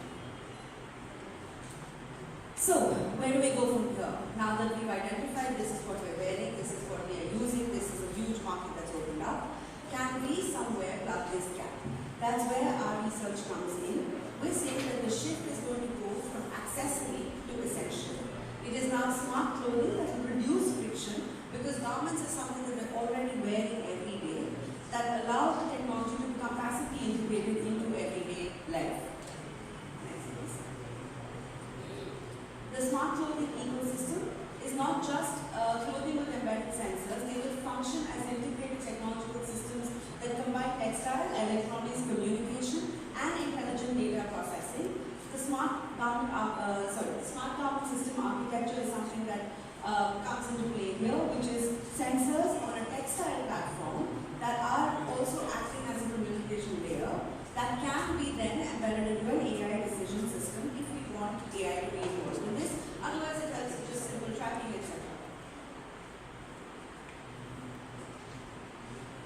So, where do we go from here? Now that we've identified this is what we're wearing, this is what we are using, this is a huge market that's opened up, can we somewhere plug this gap? That's where our research comes in. We're saying that the shift is going to go from accessory to essential. It is now smart clothing that will reduce friction because garments is something that we're already wearing every day that allows the technology to become passively integrated into everyday life. The smart clothing ecosystem is not just clothing with embedded sensors. They will function as integrated technological systems that combine textile, electronics, communication, and intelligent data processing. The smart garment system architecture is something that comes into play here, which is sensors on a textile platform that are also acting as a communication layer that can be then embedded into an AI decision system if we want AI to be involved in this. Otherwise, it helps with just simple tracking, etc.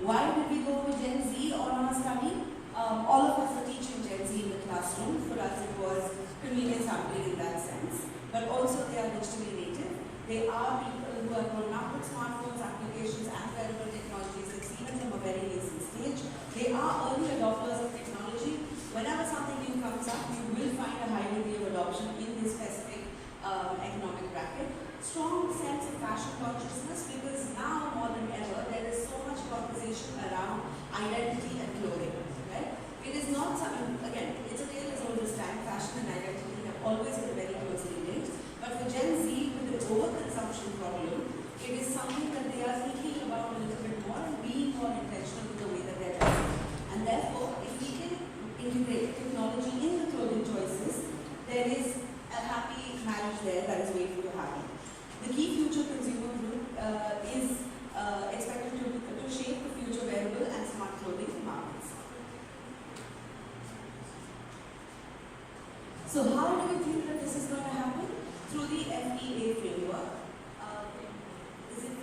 Why did we go with Gen Z on our study? All of us are teaching Gen Z in the classroom. For us, it was convenient sampling in that sense. But also, they are digitally native. They are people who have grown up with smartphones, applications, and wearable technologies. They've seen it from a very nascent stage. They are early adopters of technology. Whenever something new comes up, you will find a high degree of adoption in this specific economic bracket. Strong sense of fashion consciousness because now more than ever, there is so much conversation around identity and clothing. Right? It is not something, again, it's a tale as old as time. Fashion and identity have always been very closely linked. But for Gen Z, with the overconsumption problem, it is something that they are thinking about a little bit more and being more intentional with the way that they're dressing. And therefore, through the FEA framework. Is it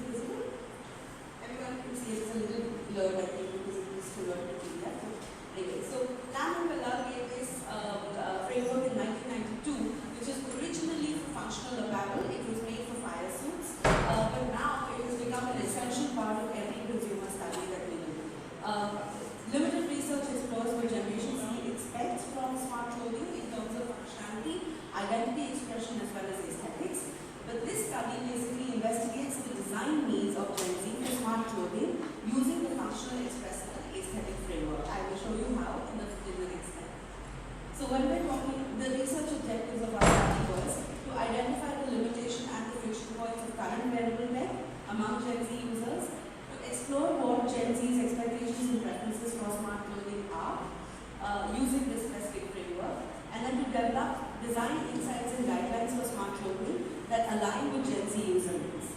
visible? Everyone can see it's a little blurred, I think, because it is too early to see that. Anyway, so Lam and Ballard gave this framework in 1992, which is originally for functional apparel. It was made for fire suits, but now it has become an essential part of every consumer study that we do. Limited research explores what Generation Z expects from smart clothing in terms of functionality, identity expression, as well as aesthetics. But this study basically investigates the design needs of Gen Z for smart clothing using the functional, expressive, and aesthetic framework. I will show you how in the next slide. So when we're talking, the research objectives of our study was to identify the limitation and the friction points of current wearable tech among Gen Z users, to explore what Gen Z's expectations and preferences for smart clothing are using this specific framework, and then to develop design insights and guidelines for smart clothing that align with Gen Z user needs.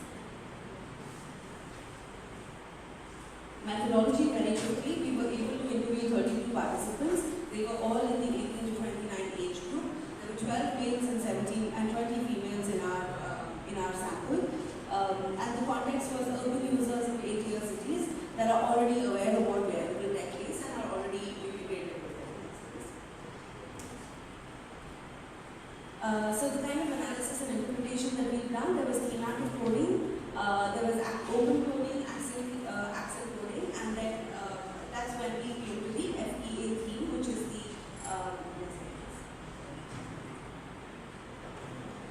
Methodology, very quickly, we were able to interview 32 participants. They were all in the 18 to 29 age group. There were 12 males and 17 and 20 females in our sample. And the context was urban users of 8-tier cities that are already aware of what wearable tech is and are already integrated with it. So the kind of analysis and interpretation that we've done, there was thematic coding, there was open coding, accent coding, and then that's when we came to the FEA theme, which is the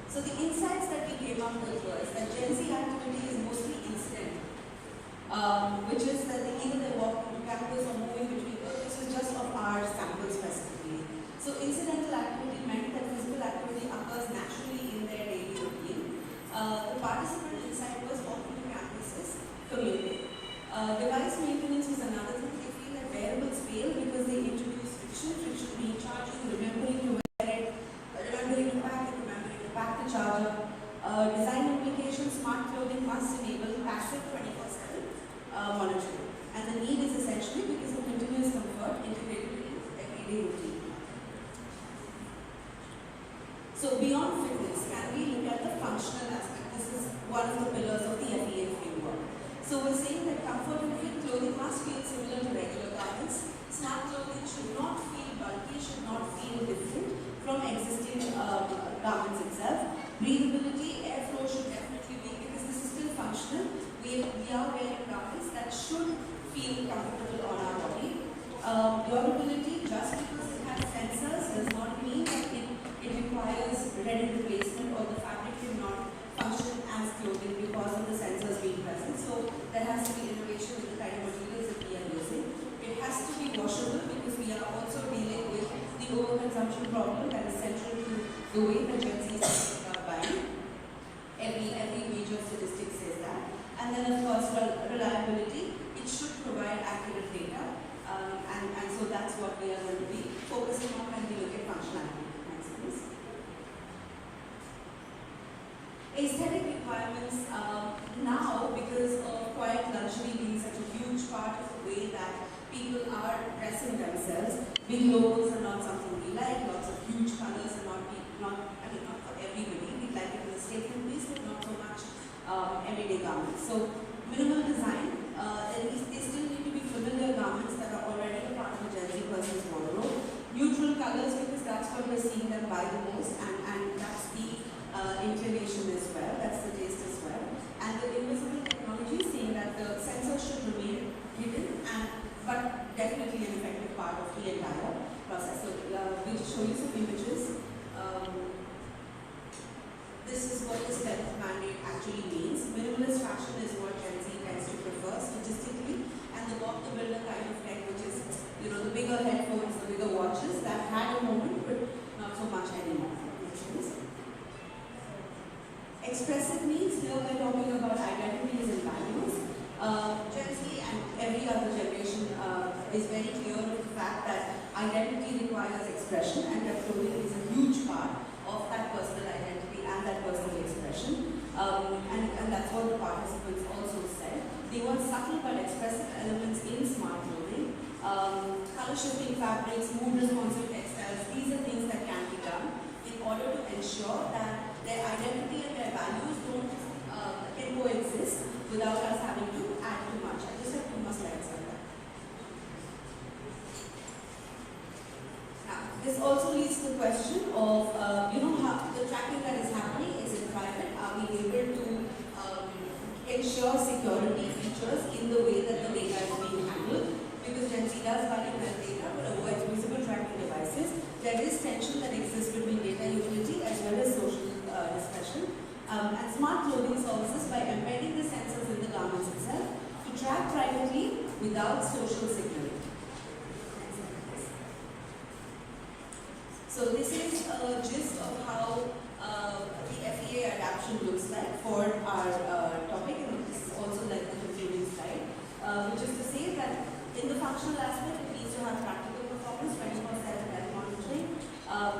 so the insights that we came up with was that Gen Z activity is mostly incident, which is that either they walk into campus or moving between. This is just of our sample specifically. So incidental activity meant that physical activity occurs naturally in their daily routine. The participant insight was walking to campuses, commuting. Device maintenance was another thing. They feel that wearables fail because they introduce friction being charging, remembering to wear it, remembering to pack it, remembering to pack the charger. Design implications, smart clothing must enable passive 24/7 monitoring. And the need is essentially because of continuous comfort integrated into everyday routine. So beyond fitness, can we look at the functional aspect? This is one of the pillars of the FEA framework. So we're saying that comfort and fit clothing must feel similar to regular garments. Smart clothing should not feel bulky, should not feel different from existing garments itself. Breathability, airflow should definitely be, because this is still functional. We are wearing garments that should feel comfortable on our body. Durability, just because it has sensors does not mean that it requires ready replacement or the fabric cannot function as clothing because of the sensors being present. So there has to be innovation with the kind of materials that we are using. It has to be washable because we are also dealing with the overconsumption problem that is central to the way that Gen Z is buying. Every major statistic says that. And then of course reliability. It should provide accurate data. And so that's what we are going to be focusing on when we look at functionality. Next, please. Aesthetic requirements now, because of quiet luxury being such a huge part of the way that people are dressing themselves, big logos are not something we like. Lots of huge colors are not for everybody. We like it as a statement piece, but not so much everyday garments. So minimal design. They still need to be familiar garments that are already a part of a Gen Z person's wardrobe. Neutral colors, because that's what we're seeing them buy the most, and that's the inclination as well, that's the taste as well. And the invisible technology, saying that the sensors should remain hidden, but definitely an effective part of the entire process. So we'll show you some images. This is what the stealth mandate actually means. Minimalist fashion is what Gen Z tends to prefer statistically, and the walk the builder kind of tech, which is, the bigger headphones, the bigger watches, that had a moment, but not so much anymore. Expressive needs, here we're talking about identities and values. Gen Z and every other generation is very clear with the fact that identity requires expression, and that clothing is a huge part of that personal identity and that personal expression. And that's what the participants also said. They want subtle but expressive elements in smart clothing. Color shifting fabrics, mood responsive textiles, these are things that can be done in order to ensure that their identity and their values can coexist without us having to add too much. I just have 2 more slides on that. Now, this also leads to the question of, how the tracking that is happening, is it private? Are we able to ensure security features in the way that the data is being handled? Because Gen Z does value health data but avoids visible tracking devices. There is tension that exists between data utility as well as social discussion. And smart clothing services by embedding the sensors in the garments itself to track privately without social signaling. So this is a gist of how the FEA adaptation looks like for our topic, and this is also like the concluding slide, which is to say that in the functional aspect, it needs to have practical performance, 24/7 health monitoring,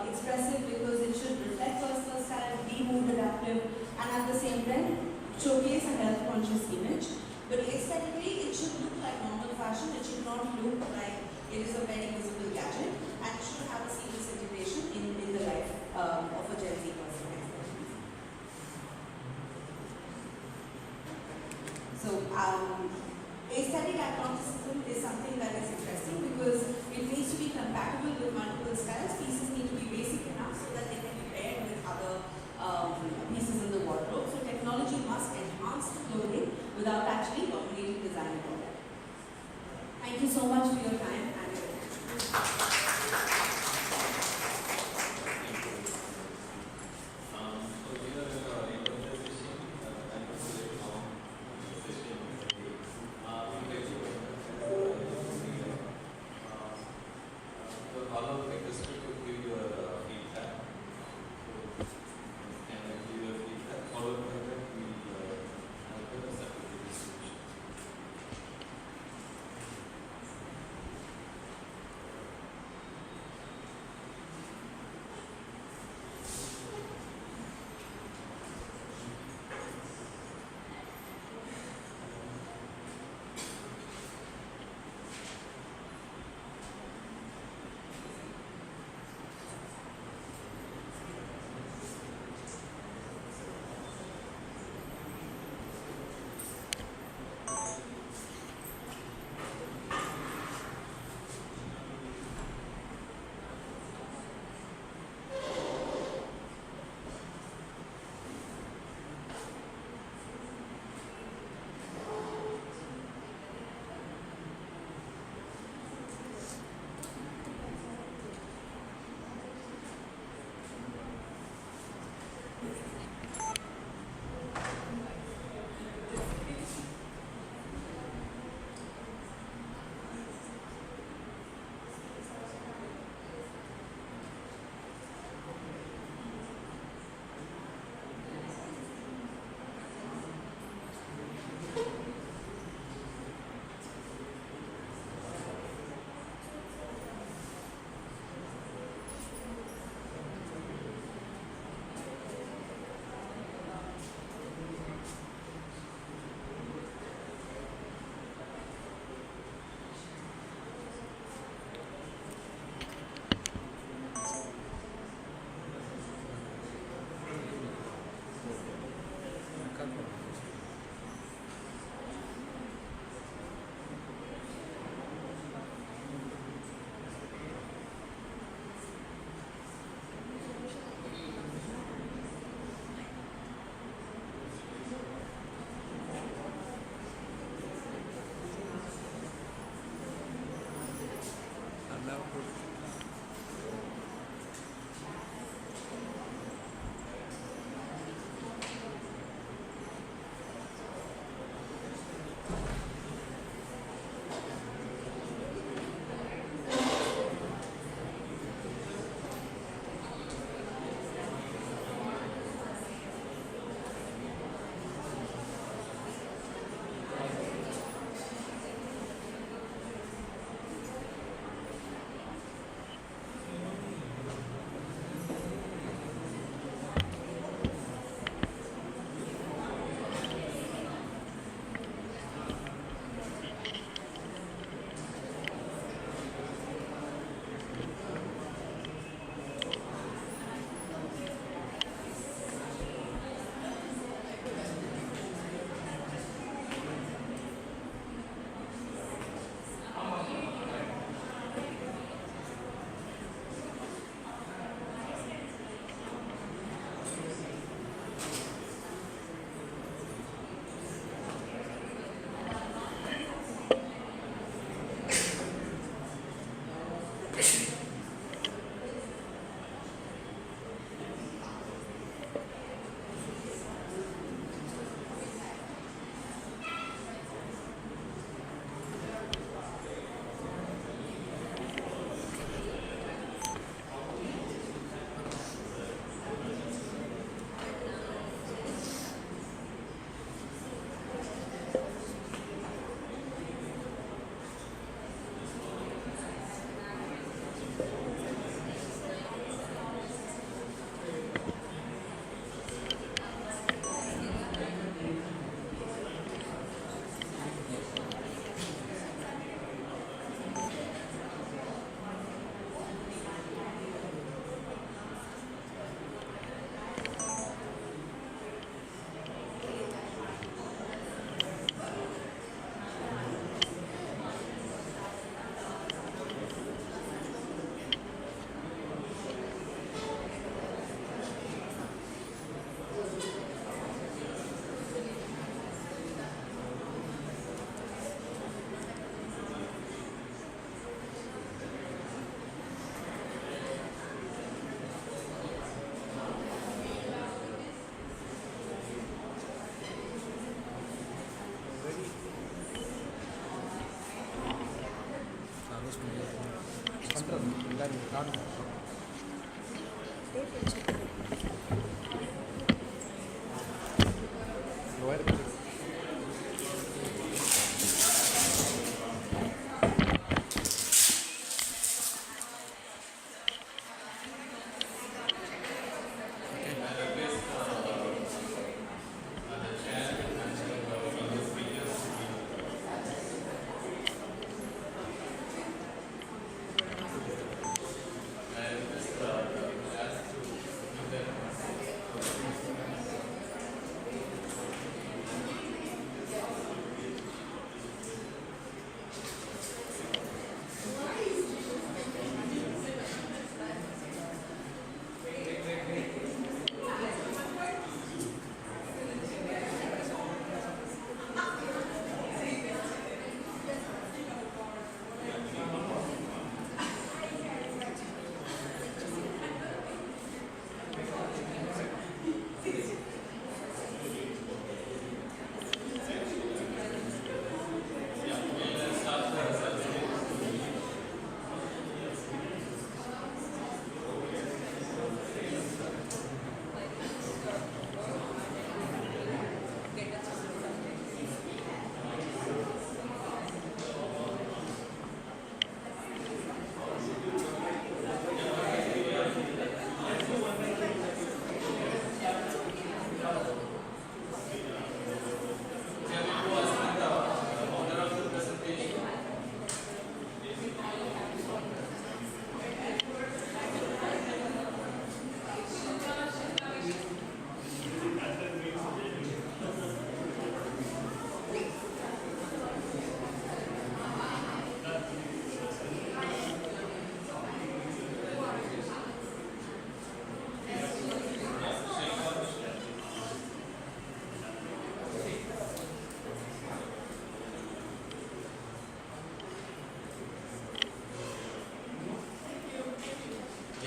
expressive because it should reflect personal style, be mood adaptive, and at the same time showcase a health conscious image. But aesthetically, it should look like normal fashion. It should not look like it is a very visible gadget, and it should have a seamless integration in the life of a Gen Z person. So, aesthetic agnosticism is something that is interesting because it needs to be compatible with multiple styles. Pieces need to be basic enough so that they can be paired with other pieces in the wardrobe. So technology must enhance the clothing without actually dominating design at all. Thank you so much for your time and your attention.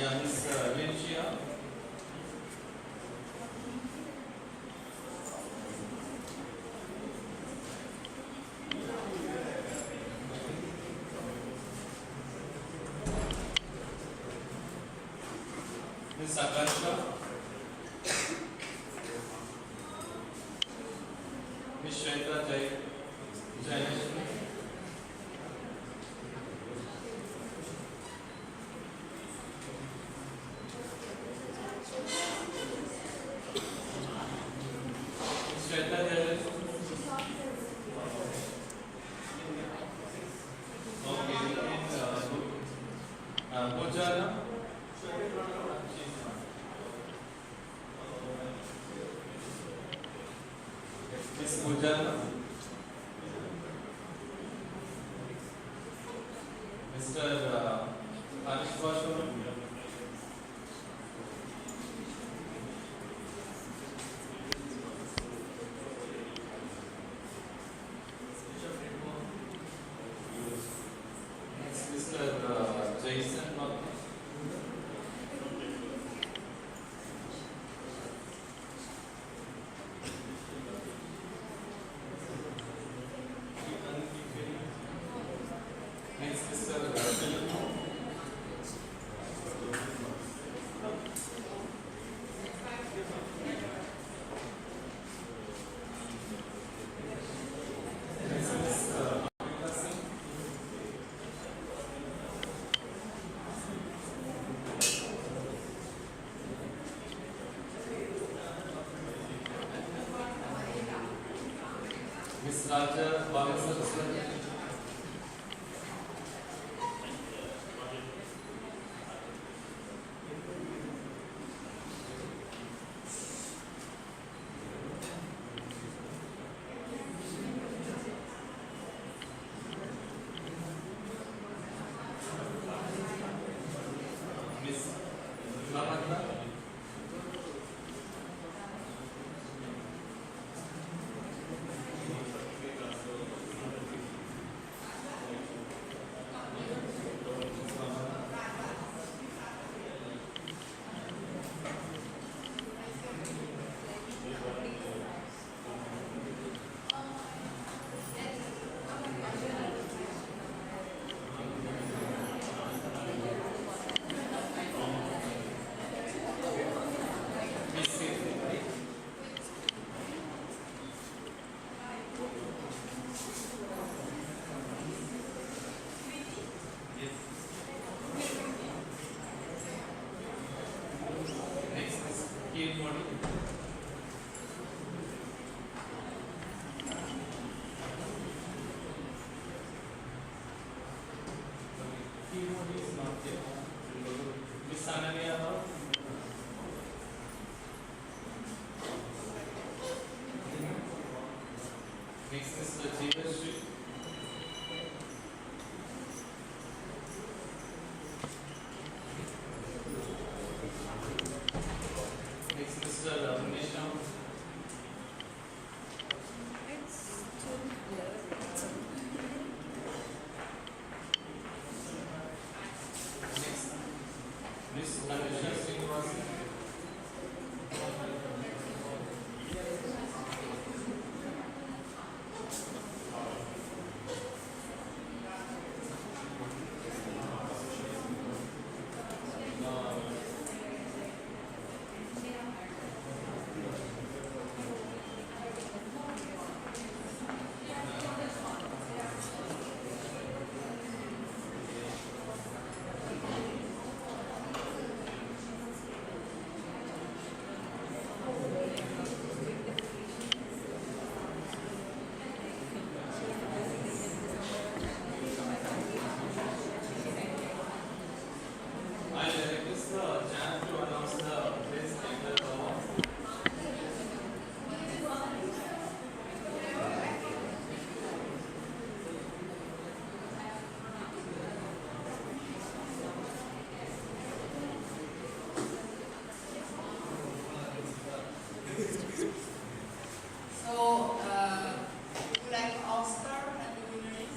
Yeah, Miss Lucia. Miss Akansha. Miss Shweta Jayanashmi. Miss Raja Bhavesar. Okay. Miss Ananya. Next is the Jeevashri. Next is the Ramesh. Next, Miss Anisha Srinivasan. So, would you like Oscar and the winner is?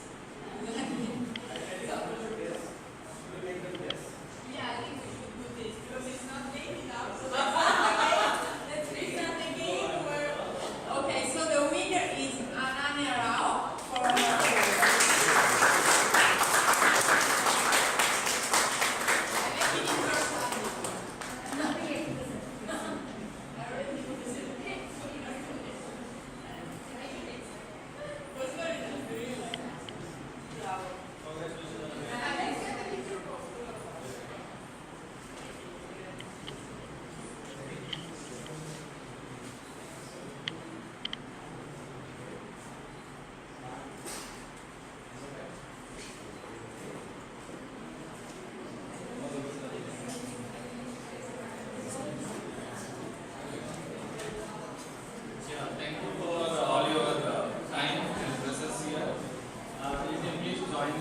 Yeah, I think we should do this because it's not late enough. So let's restart the game. Okay, so the winner is Ananya Rao for her. Yeah, thank you for all your time and presence here. You can please join